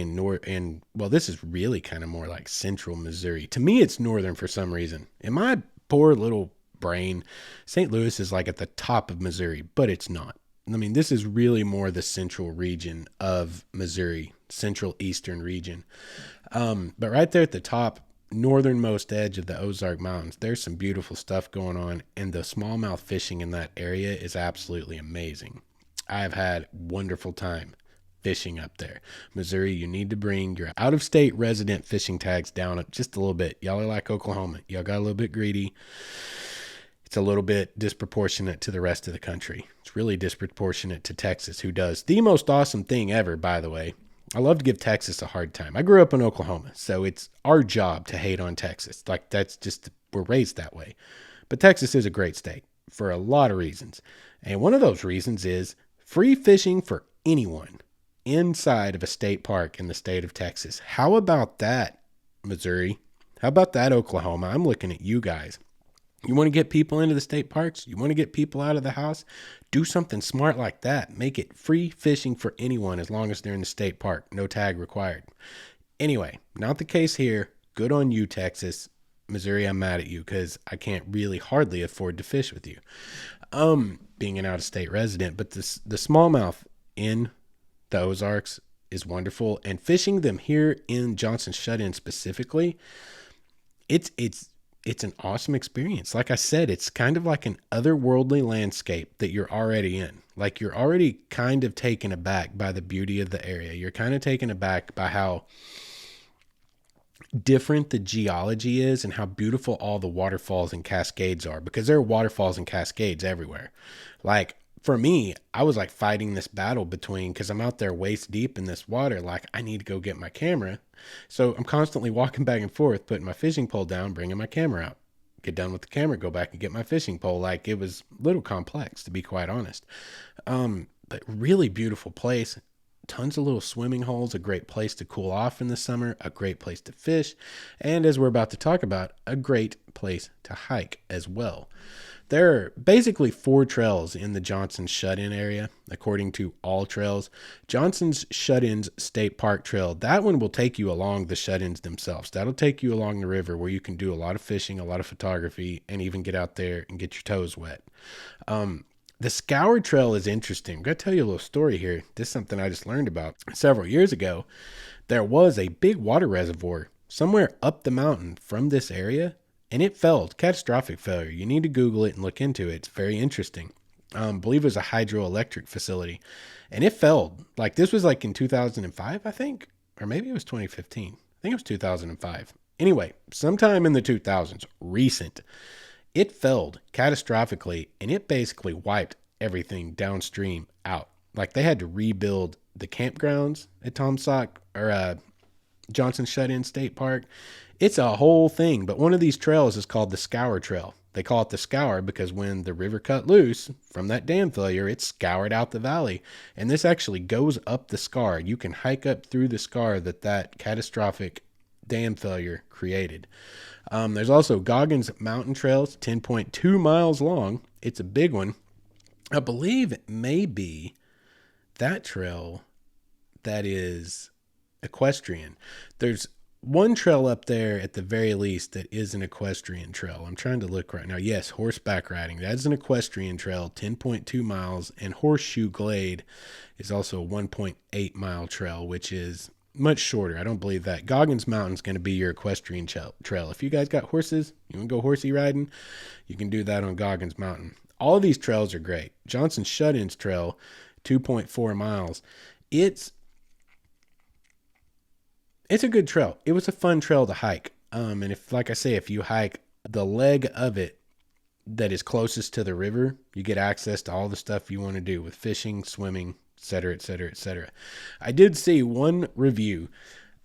this is really kind of more like central Missouri. To me, it's northern for some reason. In my poor little brain, St. Louis is like at the top of Missouri, but it's not. I mean, this is really more the central region of Missouri, central eastern region. But right there at the top, northernmost edge of the Ozark Mountains, there's some beautiful stuff going on, and the smallmouth fishing in that area is absolutely amazing. I've had wonderful time fishing up there. Missouri, you need to bring your out-of-state resident fishing tags down just a little bit. Y'all are like Oklahoma. Y'all got a little bit greedy. It's a little bit disproportionate to the rest of the country. It's really disproportionate to Texas, who does the most awesome thing ever, by the way. I love to give Texas a hard time. I grew up in Oklahoma, so it's our job to hate on Texas. Like, that's just, we're raised that way. But Texas is a great state for a lot of reasons. And one of those reasons is free fishing for anyone inside of a state park in the state of Texas. How about that, Missouri? How about that, Oklahoma? I'm looking at you guys. You want to get people into the state parks? You want to get people out of the house? Do something smart like that. Make it free fishing for anyone as long as they're in the state park. No tag required. Anyway, not the case here. Good on you, Texas. Missouri, I'm mad at you because I can't really hardly afford to fish with you. Being an out-of-state resident. But the smallmouth in the Ozarks is wonderful. And fishing them here in Johnson Shut-In specifically, it's an awesome experience. Like I said, it's kind of like an otherworldly landscape that you're already in. Like you're already kind of taken aback by the beauty of the area. You're kind of taken aback by how different the geology is and how beautiful all the waterfalls and cascades are, because there are waterfalls and cascades everywhere. Like for me, I was like fighting this battle because I'm out there waist deep in this water. Like I need to go get my camera. So I'm constantly walking back and forth, putting my fishing pole down, bringing my camera out, get done with the camera, go back and get my fishing pole. Like it was a little complex, to be quite honest. But really beautiful place. Tons of little swimming holes, a great place to cool off in the summer, a great place to fish. And as we're about to talk about, a great place to hike as well. There are basically 4 trails in the Johnson Shut-In area, according to All Trails. Johnson's Shut-Ins State Park Trail, that one will take you along the shut-ins themselves. That'll take you along the river where you can do a lot of fishing, a lot of photography, and even get out there and get your toes wet. The Scour Trail is interesting. I'm going to tell you a little story here. This is something I just learned about several years ago. There was a big water reservoir somewhere up the mountain from this area, and it failed. Catastrophic failure. You need to Google it and look into it. It's very interesting. I believe it was a hydroelectric facility, and it failed. Like this was like in 2005, I think, or maybe it was 2015. I think it was 2005. Anyway, sometime in the 2000s, recent, it failed catastrophically, and it basically wiped everything downstream out. Like they had to rebuild the campgrounds at Taum Sauk or Johnson Shut-In State Park. It's a whole thing, but one of these trails is called the Scour Trail. They call it the Scour because when the river cut loose from that dam failure, it scoured out the valley, and this actually goes up the scar. You can hike up through the scar that catastrophic dam failure created. There's also Goggins Mountain Trails, 10.2 miles long. It's a big one. I believe it may be that trail that is equestrian. There's one trail up there at the very least that is an equestrian trail. I'm trying to look right now. Yes, horseback riding. That's an equestrian trail, 10.2 miles, and Horseshoe Glade is also a 1.8 mile trail, which is much shorter. I don't believe that. Goggins Mountain is going to be your equestrian trail. If you guys got horses, you want to go horsey riding, you can do that on Goggins Mountain. All of these trails are great. Johnson Shut-ins Trail, 2.4 miles. It's a good trail. It was a fun trail to hike. And if, like I say, if you hike the leg of it that is closest to the river, you get access to all the stuff you want to do with fishing, swimming, etc., etc., etc. I did see one review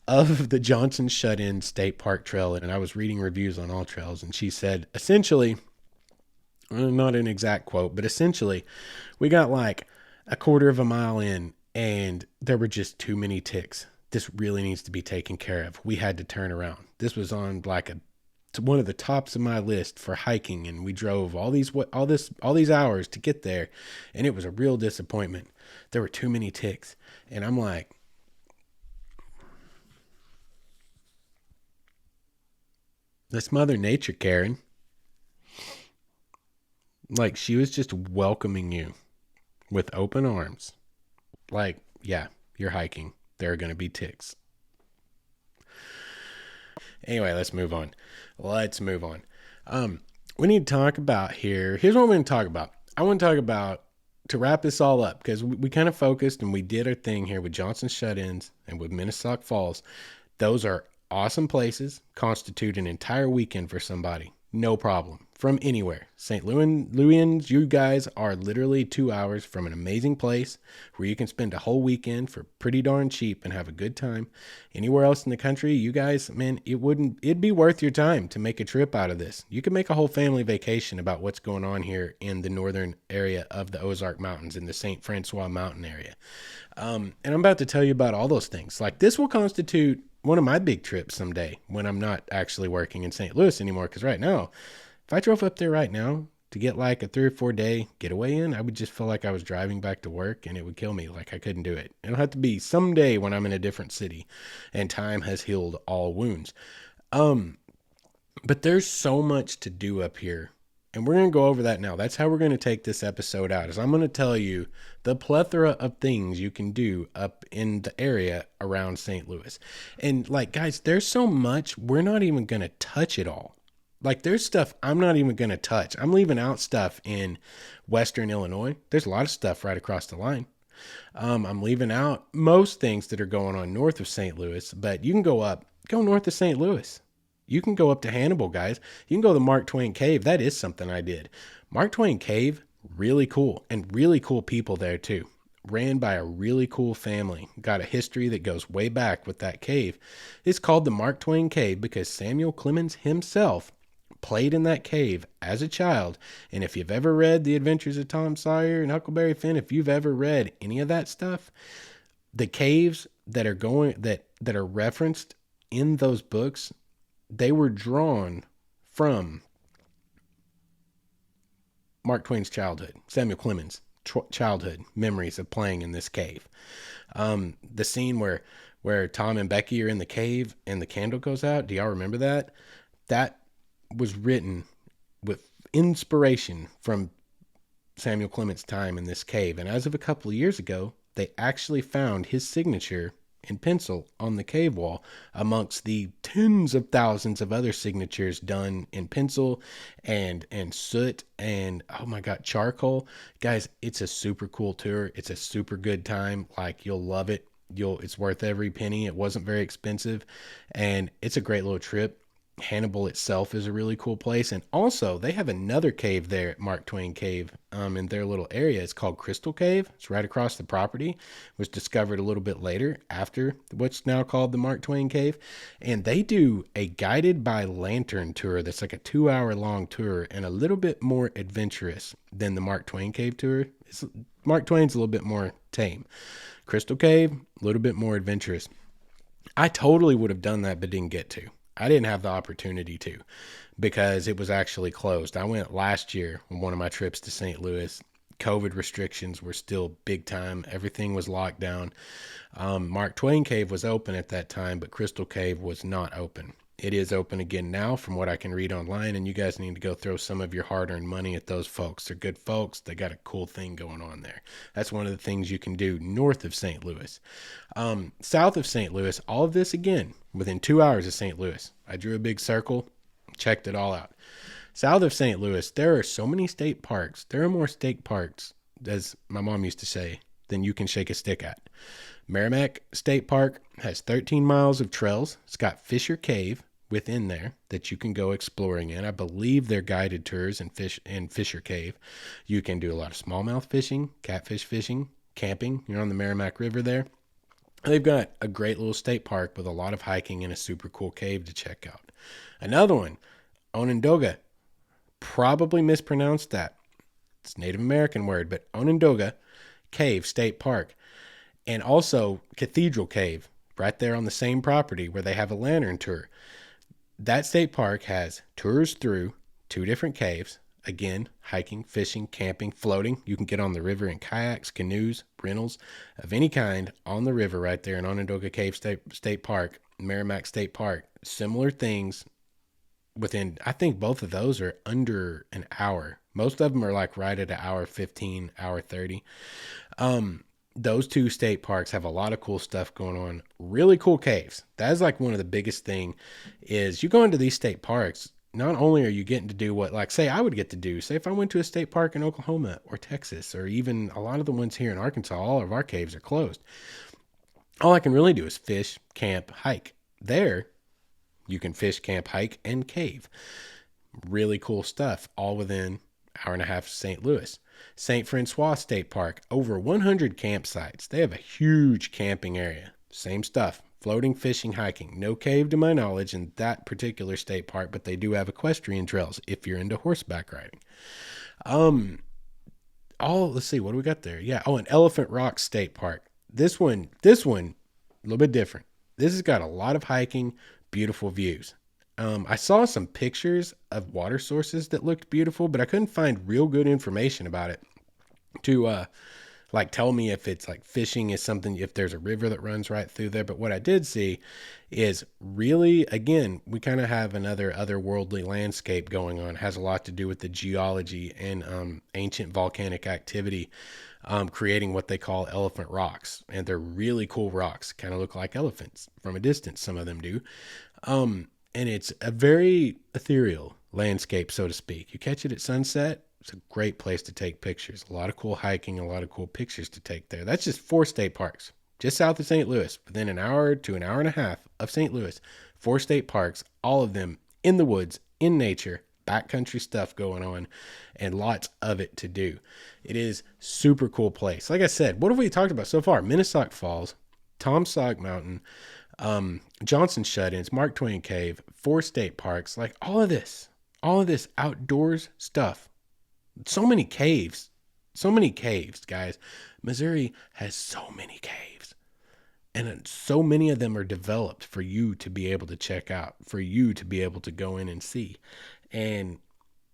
of the Johnson Shut-in State Park Trail, and I was reading reviews on all trails, and she said, essentially, not an exact quote, but essentially, we got like a quarter of a mile in, and there were just too many ticks. This really needs to be taken care of. We had to turn around. This was on like one of the tops of my list for hiking, and we drove all these hours to get there, and it was a real disappointment. There were too many ticks, and I'm like, that's Mother Nature, Karen. Like, she was just welcoming you with open arms. Like, yeah, you're hiking. There are going to be ticks. Anyway, let's move on. We need to talk about here's what we're going to talk about. I want to talk about, to wrap this all up, because we kind of focused and we did our thing here with Johnson Shut-ins and with Minnesauk Falls. Those are awesome places, constitute an entire weekend for somebody. No problem. From anywhere. St. Louis, you guys are literally 2 hours from an amazing place where you can spend a whole weekend for pretty darn cheap and have a good time. Anywhere else in the country, you guys, man, it'd be worth your time to make a trip out of this. You can make a whole family vacation about what's going on here in the northern area of the Ozark Mountains, in the St. Francois Mountain area. And I'm about to tell you about all those things. Like, this will constitute one of my big trips someday when I'm not actually working in St. Louis anymore. Because right now, if I drove up there right now to get like a 3 or 4 day getaway in, I would just feel like I was driving back to work, and it would kill me. Like, I couldn't do it. It'll have to be someday when I'm in a different city and time has healed all wounds. But there's so much to do up here, and we're going to go over that now. That's how we're going to take this episode out, is I'm going to tell you the plethora of things you can do up in the area around St. Louis. And like, guys, there's so much, we're not even going to touch it all. Like, there's stuff I'm not even going to touch. I'm leaving out stuff in Western Illinois. There's a lot of stuff right across the line. I'm leaving out most things that are going on north of St. Louis, but you can go north of St. Louis. You can go up to Hannibal, guys. You can go to the Mark Twain Cave. That is something I did. Mark Twain Cave, really cool, and really cool people there too. Ran by a really cool family. Got a history that goes way back with that cave. It's called the Mark Twain Cave because Samuel Clemens himself played in that cave as a child. And if you've ever read The Adventures of Tom Sawyer and Huckleberry Finn, if you've ever read any of that stuff, the caves that are referenced in those books, they were drawn from Mark Twain's childhood, Samuel Clemens' childhood memories of playing in this cave. The scene where Tom and Becky are in the cave and the candle goes out, do y'all remember that? That was written with inspiration from Samuel Clemens' time in this cave. And as of a couple of years ago, they actually found his signature in pencil on the cave wall amongst the tens of thousands of other signatures done in pencil and soot and, oh my God, charcoal. Guys, it's a super cool tour. It's a super good time. Like, you'll love it. It's worth every penny. It wasn't very expensive, and it's a great little trip. Hannibal itself is a really cool place. And also, they have another cave there at Mark Twain Cave in their little area. It's called Crystal Cave. It's right across the property. It was discovered a little bit later after what's now called the Mark Twain Cave. And they do a guided by lantern tour that's like a 2-hour long tour and a little bit more adventurous than the Mark Twain Cave tour. Mark Twain's a little bit more tame. Crystal Cave, a little bit more adventurous. I totally would have done that, but didn't get to. I didn't have the opportunity to because it was actually closed. I went last year on one of my trips to St. Louis. COVID restrictions were still big time. Everything was locked down. Mark Twain Cave was open at that time, but Crystal Cave was not open. It is open again now from what I can read online, and you guys need to go throw some of your hard-earned money at those folks. They're good folks. They got a cool thing going on there. That's one of the things you can do north of St. Louis. South of St. Louis, all of this again, within 2 hours of St. Louis. I drew a big circle, checked it all out. South of St. Louis, there are so many state parks. There are more state parks, as my mom used to say, than you can shake a stick at. Merrimack State Park has 13 miles of trails. It's got Fisher Cave within there that you can go exploring in. I believe they're guided tours in Fisher Cave. You can do a lot of smallmouth fishing, catfish fishing, camping. You're on the Merrimack River there. They've got a great little state park with a lot of hiking and a super cool cave to check out. Another one, Onondaga. Probably mispronounced that. It's a Native American word, but Onondaga Cave State Park. And also Cathedral Cave, right there on the same property where they have a lantern tour. That state park has tours through 2 different caves. Again, hiking, fishing, camping, floating. You can get on the river in kayaks, canoes, rentals of any kind on the river right there in Onondaga Cave State Park, Merrimack State Park. Similar things within, I think both of those are under an hour. Most of them are like right at an hour 15, hour 30. Those 2 state parks have a lot of cool stuff going on. Really cool caves. That is like one of the biggest thing is you go into these state parks, not only are you getting to do what, like, say I would get to do, say if I went to a state park in Oklahoma or Texas, or even a lot of the ones here in Arkansas, all of our caves are closed. All I can really do is fish, camp, hike. There, you can fish, camp, hike, and cave. Really cool stuff, all within hour and a half of St. Louis. St. Francois State Park, over 100 campsites. They have a huge camping area. Same stuff, floating, fishing, hiking. No cave to my knowledge in that particular state park, but they do have equestrian trails if you're into horseback riding. Let's see, what do we got there? Yeah, an Elephant Rock State Park. This one, a little bit different. This has got a lot of hiking, beautiful views. I saw some pictures of water sources that looked beautiful, but I couldn't find real good information about it to like tell me if it's like fishing is something, if there's a river that runs right through there. But what I did see is really, again, we kind of have another otherworldly landscape going on. It has a lot to do with the geology and ancient volcanic activity, creating what they call elephant rocks. And they're really cool rocks, kind of look like elephants from a distance. Some of them do. And it's a very ethereal landscape, so to speak. You catch it at sunset, it's a great place to take pictures. A lot of cool hiking, a lot of cool pictures to take there. That's just 4 state parks, just south of St. Louis, within an hour to an hour and a half of St. Louis. 4 state parks, all of them in the woods, in nature, backcountry stuff going on, and lots of it to do. It is super cool place. Like I said, what have we talked about so far? Minnesoc Falls, Taum Sauk Mountain, Johnson Shut-ins, Mark Twain Cave, 4 state parks, like all of this outdoors stuff. So many caves, guys. Missouri has so many caves, and so many of them are developed for you to be able to check out, for you to be able to go in and see. And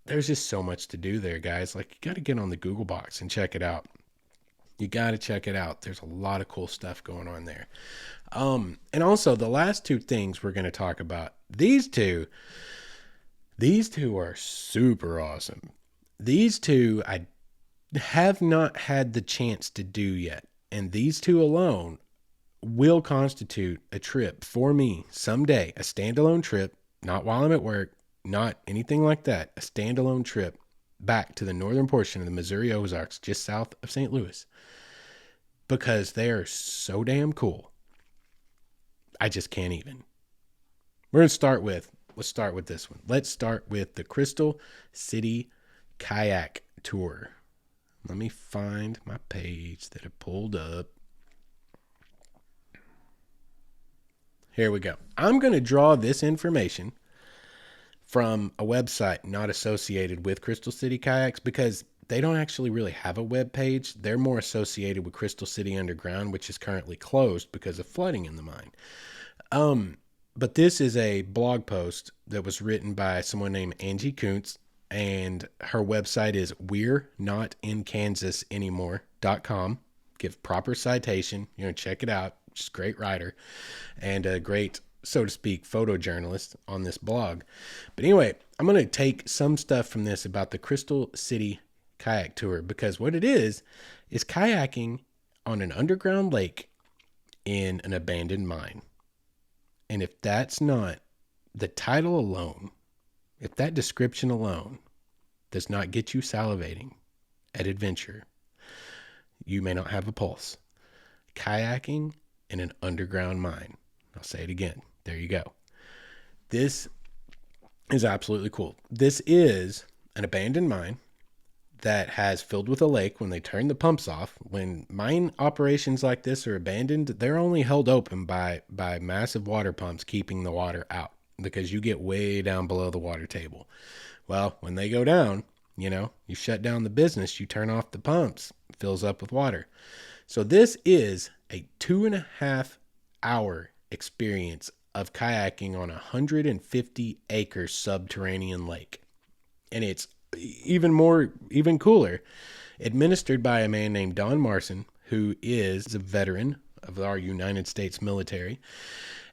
there's just so much to do there, guys. Like, you got to get on the Google box and check it out. You got to check it out. There's a lot of cool stuff going on there. And also the last 2 things we're going to talk about, these two are super awesome. These 2 I have not had the chance to do yet. And these 2 alone will constitute a trip for me someday, a standalone trip, not while I'm at work, not anything like that, a standalone trip back to the northern portion of the Missouri Ozarks, just south of St. Louis, because they are so damn cool. I just can't even. Let's start with this one. Let's start with the Crystal City Kayak Tour. Let me find my page that I pulled up. Here we go. I'm going to draw this information from a website not associated with Crystal City Kayaks, because they don't actually really have a web page. They're more associated with Crystal City Underground, which is currently closed because of flooding in the mine. But this is a blog post that was written by someone named Angie Kuntz. and her website is we're not in Kansas anymore.com. Give proper citation, check it out. She's a great writer and a great, so to speak, photojournalist on this blog. But anyway, I'm going to take some stuff from this about the Crystal City kayak tour, because what it is kayaking on an underground lake in an abandoned mine. And if that's not the title alone, if that description alone does not get you salivating at adventure, you may not have a pulse. Kayaking in an underground mine. I'll say it again. There you go. This is absolutely cool. This is an abandoned mine that has filled with a lake when they turn the pumps off. When mine operations like this are abandoned, they're only held open by massive water pumps keeping the water out, because you get way down below the water table. Well, when they go down, you shut down the business, you turn off the pumps, it fills up with water. So this is a 2.5 hour experience of kayaking on a 150-acre subterranean lake. And it's even cooler, administered by a man named Don Marson, who is a veteran of our United States military.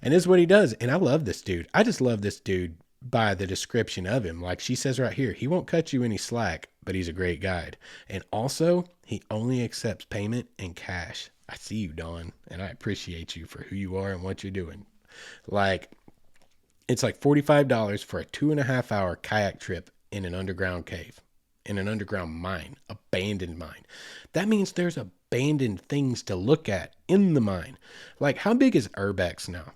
And this is what he does. And I love this dude. I just love this dude by the description of him. Like she says right here, he won't cut you any slack, but he's a great guide. And also, he only accepts payment in cash. I see you, Don, and I appreciate you for who you are and what you're doing. It's like $45 for a 2.5 hour kayak trip in an underground cave, in an underground mine, abandoned mine. That means there's abandoned things to look at in the mine. Like, how big is Urbex now?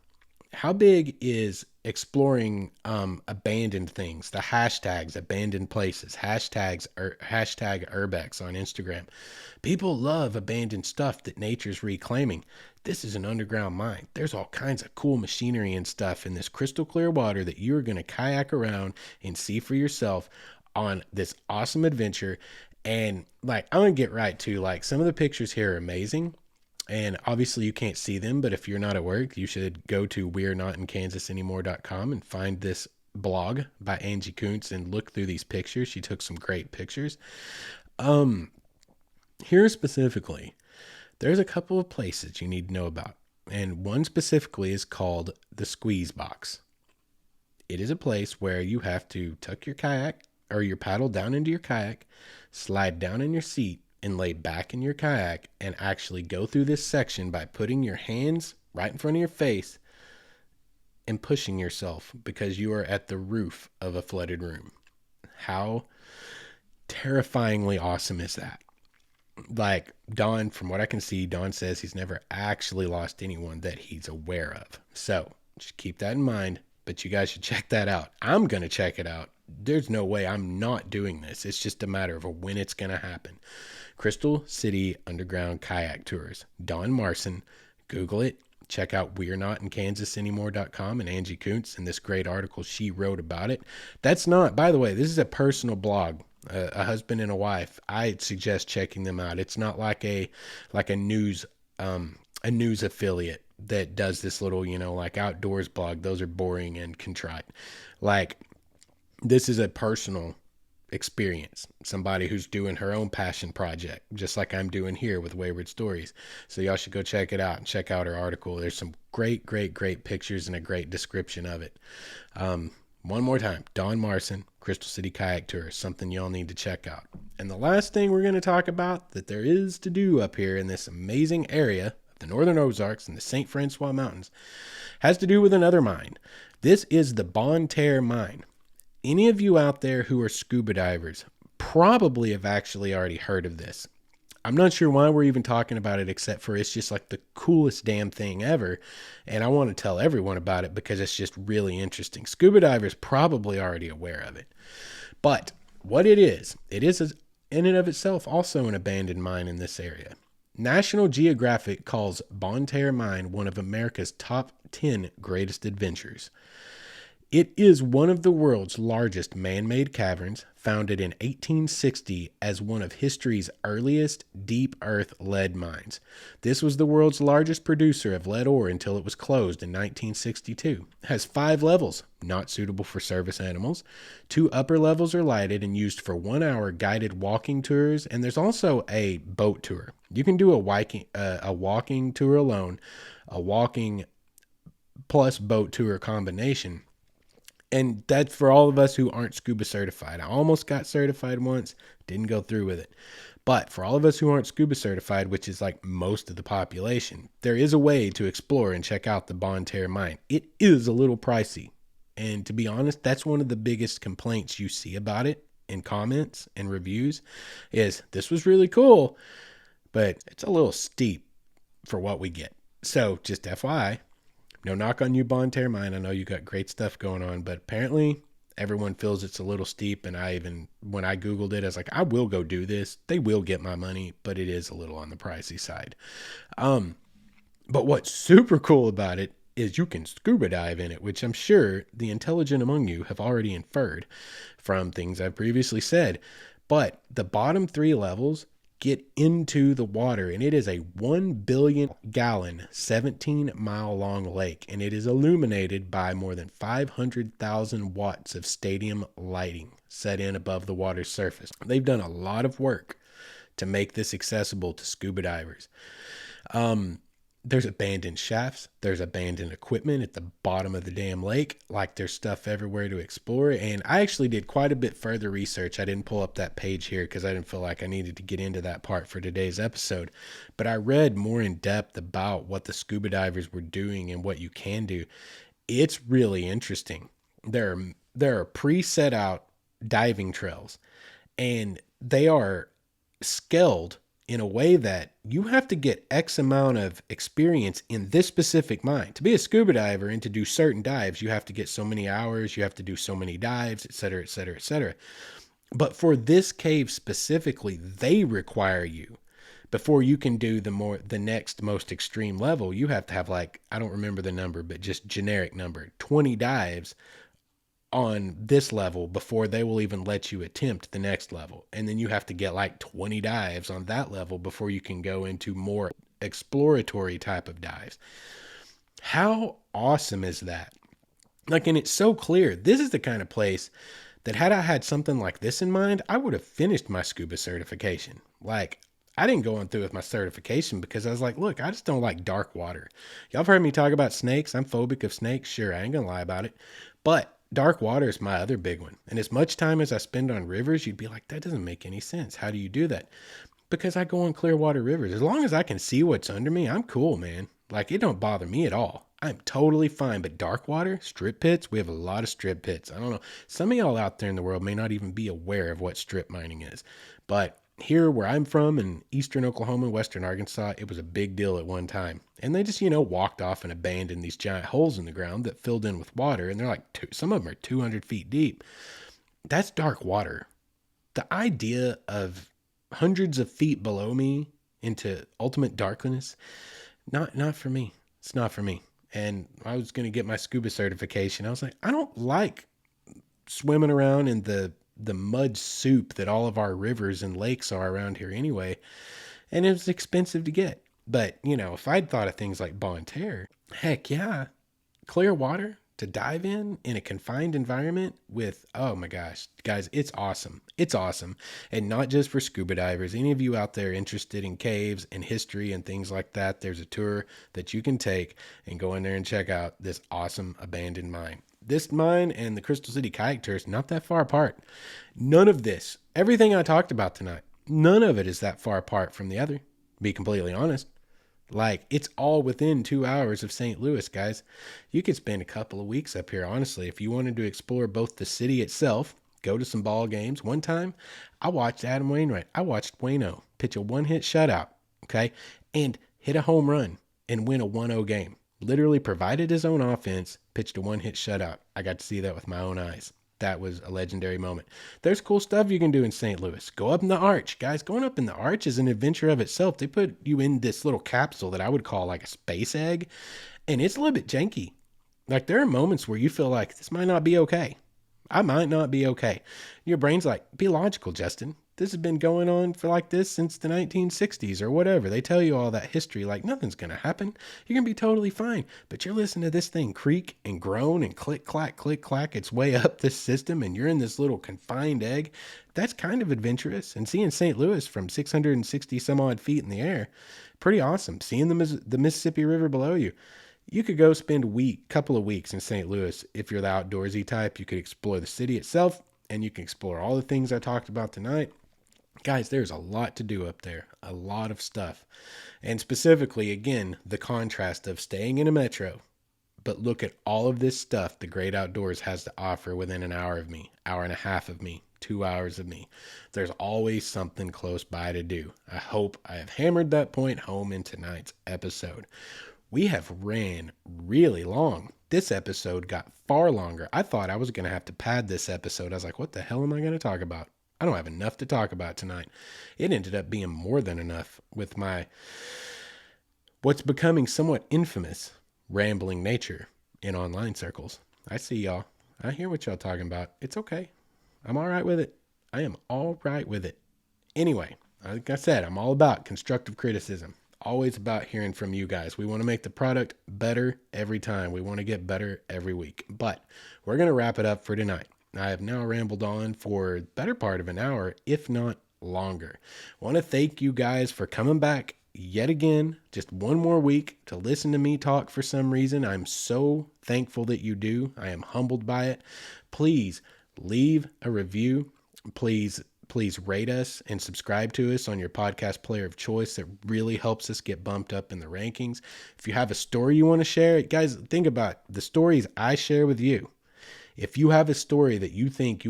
How big is exploring abandoned things? The hashtags, abandoned places, hashtag Urbex on Instagram. People love abandoned stuff that nature's reclaiming. This is an underground mine. There's all kinds of cool machinery and stuff in this crystal clear water that you're going to kayak around and see for yourself on this awesome adventure. And I'm going to get right to, some of the pictures here are amazing. And obviously you can't see them, but if you're not at work, you should go to we'renotinkansasanymore.com and find this blog by Angie Kuntz and look through these pictures. She took some great pictures. Here specifically, there's a couple of places you need to know about. And one specifically is called the Squeeze Box. It is a place where you have to tuck your kayak or your paddle down into your kayak, slide down in your seat, and lay back in your kayak and actually go through this section by putting your hands right in front of your face and pushing yourself, because you are at the roof of a flooded room. How terrifyingly awesome is that? Don, from what I can see, Don says he's never actually lost anyone that he's aware of. So just keep that in mind, but you guys should check that out. I'm going to check it out. There's no way I'm not doing this. It's just a matter of when it's going to happen. Crystal City Underground Kayak Tours. Don Marson. Google it. Check out we'renotinkansasanymore.com and Angie Kuntz and this great article she wrote about it. That's not, by the way, this is a personal blog. A husband and a wife. I suggest checking them out. It's not like a news affiliate that does this little, outdoors blog. Those are boring and contrite. This is a personal experience. Somebody who's doing her own passion project, just like I'm doing here with Wayward Stories. So y'all should go check it out and check out her article. There's some great pictures and a great description of it. One more time, Don Marson, Crystal City Kayak Tour, something y'all need to check out. And the last thing we're going to talk about that there is to do up here in this amazing area of the Northern Ozarks and the St. Francois Mountains has to do with another mine. This is the Bonne Terre Mine. Any of you out there who are scuba divers probably have actually already heard of this. I'm not sure why we're even talking about it, except for it's just like the coolest damn thing ever. And I want to tell everyone about it because it's just really interesting. Scuba divers probably already aware of it. But what it is in and of itself also an abandoned mine in this area. National Geographic calls Bonne Terre Mine one of America's top 10 greatest adventures. It is one of the world's largest man-made caverns, founded in 1860 as one of history's earliest deep earth lead mines. This was the world's largest producer of lead ore until it was closed in 1962. It has 5 levels, not suitable for service animals. 2 upper levels are lighted and used for 1-hour guided walking tours, and there's also a boat tour. You can do a walking tour alone, a walking plus boat tour combination. And that's for all of us who aren't scuba certified. I almost got certified once, didn't go through with it. But for all of us who aren't scuba certified, which is like most of the population, there is a way to explore and check out the Bonne Terre mine. It is a little pricey. And to be honest, that's one of the biggest complaints you see about it in comments and reviews is this was really cool, but it's a little steep for what we get. So just FYI, no knock on you, Bonne Terre mine. I know you got great stuff going on, but apparently everyone feels it's a little steep. And when I Googled it, I was like, I will go do this. They will get my money, but it is a little on the pricey side. But what's super cool about it is you can scuba dive in it, which I'm sure the intelligent among you have already inferred from things I've previously said. But the bottom 3 levels get into the water, and it is a 1 billion gallon 17-mile long lake, and it is illuminated by more than 500,000 watts of stadium lighting set in above the water's surface. They've done a lot of work to make this accessible to scuba divers. There's abandoned shafts. There's abandoned equipment at the bottom of the damn lake. Like, there's stuff everywhere to explore. And I actually did quite a bit further research. I didn't pull up that page here because I didn't feel like I needed to get into that part for today's episode. But I read more in depth about what the scuba divers were doing and what you can do. It's really interesting. There are pre-set out diving trails, and they are scaled in a way that you have to get X amount of experience in this specific mine. To be a scuba diver and to do certain dives, you have to get so many hours, you have to do so many dives, etc., etc., etc. But for this cave specifically, they require you, before you can do the next most extreme level, you have to have, like, I don't remember the number, but just generic number, 20 dives on this level before they will even let you attempt the next level. And then you have to get like 20 dives on that level before you can go into more exploratory type of dives. How awesome is that? Like, and it's so clear. This is the kind of place that had I had something like this in mind, I would have finished my scuba certification. Like, I didn't go on through with my certification because I was like, look, I just don't like dark water. Y'all have heard me talk about snakes. I'm phobic of snakes. Sure, I ain't gonna lie about it. But dark water is my other big one. And as much time as I spend on rivers, you'd be like, that doesn't make any sense. How do you do that? Because I go on clear water rivers. As long as I can see what's under me, I'm cool, man. Like, it don't bother me at all. I'm totally fine. But dark water, strip pits, we have a lot of strip pits. I don't know. Some of y'all out there in the world may not even be aware of what strip mining is. But here where I'm from in eastern Oklahoma, western Arkansas, it was a big deal at one time. And they just, walked off and abandoned these giant holes in the ground that filled in with water. And they're like, some of them are 200 feet deep. That's dark water. The idea of hundreds of feet below me into ultimate darkness, not for me. It's not for me. And I was going to get my scuba certification. I was like, I don't like swimming around in the mud soup that all of our rivers and lakes are around here anyway. And it was expensive to get. But, if I'd thought of things like Bonne Terre, heck yeah, clear water to dive in a confined environment with, oh my gosh, guys, it's awesome. It's awesome. And not just for scuba divers. Any of you out there interested in caves and history and things like that, there's a tour that you can take and go in there and check out this awesome abandoned mine. This mine and the Crystal City Kayak Tour is not that far apart. None of this, everything I talked about tonight, none of it is that far apart from the other, to be completely honest. Like, it's all within 2 hours of St. Louis, guys. You could spend a couple of weeks up here, honestly, if you wanted to explore both the city itself, go to some ball games. One time, I watched Adam Wainwright. I watched Waino pitch a one-hit shutout, okay, and hit a home run and win a 1-0 game. Literally provided his own offense, pitched a one-hit shutout. I got to see that with my own eyes. That was a legendary moment. There's cool stuff you can do in St. Louis. Go up in the Arch. Guys, going up in the Arch is an adventure of itself. They put you in this little capsule that I would call like a space egg, and it's a little bit janky. Like there are moments where you feel like this might not be okay. I might not be okay. Your brain's like, be logical, Justin. This has been going on for like this since the 1960s or whatever. They tell you all that history, like nothing's going to happen. You're going to be totally fine. But you're listening to this thing creak and groan and click, clack its way up this system, and you're in this little confined egg. That's kind of adventurous. And seeing St. Louis from 660 some odd feet in the air, pretty awesome. Seeing the Mississippi River below you. You could go spend couple of weeks in St. Louis if you're the outdoorsy type. You could explore the city itself, and you can explore all the things I talked about tonight. Guys, there's a lot to do up there, a lot of stuff. And specifically, again, the contrast of staying in a metro, but look at all of this stuff the great outdoors has to offer within an hour of me, hour and a half of me, 2 hours of me. There's always something close by to do. I hope I have hammered that point home in tonight's episode. We have ran really long. This episode got far longer. I thought I was going to have to pad this episode. I was like, what the hell am I going to talk about? I don't have enough to talk about tonight. It ended up being more than enough with my what's becoming somewhat infamous rambling nature in online circles. I see y'all. I hear what y'all talking about. It's okay. I'm all right with it. I am all right with it. Anyway, like I said, I'm all about constructive criticism. Always about hearing from you guys. We want to make the product better every time. We want to get better every week. But we're going to wrap it up for tonight. I have now rambled on for the better part of an hour, if not longer. I want to thank you guys for coming back yet again, just one more week to listen to me talk for some reason. I'm so thankful that you do. I am humbled by it. Please leave a review. Please rate us and subscribe to us on your podcast player of choice. That really helps us get bumped up in the rankings. If you have a story you want to share, guys, think about the stories I share with you. If you have a story that you think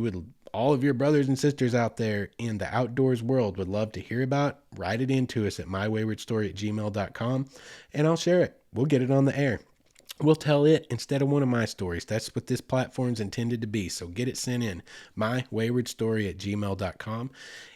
all of your brothers and sisters out there in the outdoors world would love to hear about, write it into us at mywaywardstory@gmail.com and I'll share it. We'll get it on the air. We'll tell it instead of one of my stories. That's what this platform's intended to be. So get it sent in. mywaywardstory@gmail.com.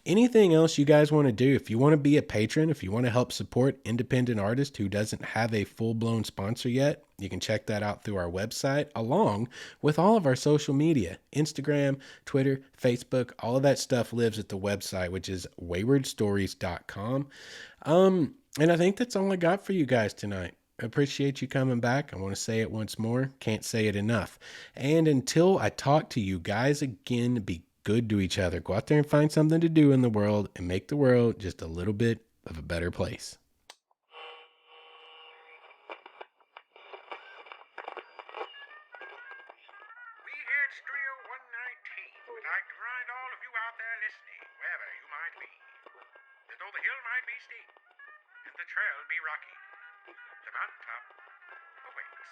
Anything else you guys want to do? If you want to be a patron, if you want to help support independent artist who doesn't have a full-blown sponsor yet, you can check that out through our website, along with all of our social media. Instagram, Twitter, Facebook, all of that stuff lives at the website, which is waywardstories.com. And I think that's all I got for you guys tonight. I appreciate you coming back. I want to say it once more. Can't say it enough. And until I talk to you guys again, be good to each other. Go out there and find something to do in the world and make the world just a little bit of a better place. We here at Studio 119 would like to remind all of you out there listening, wherever you might be, that though the hill might be steep and the trail be rocky, the mountaintop awaits.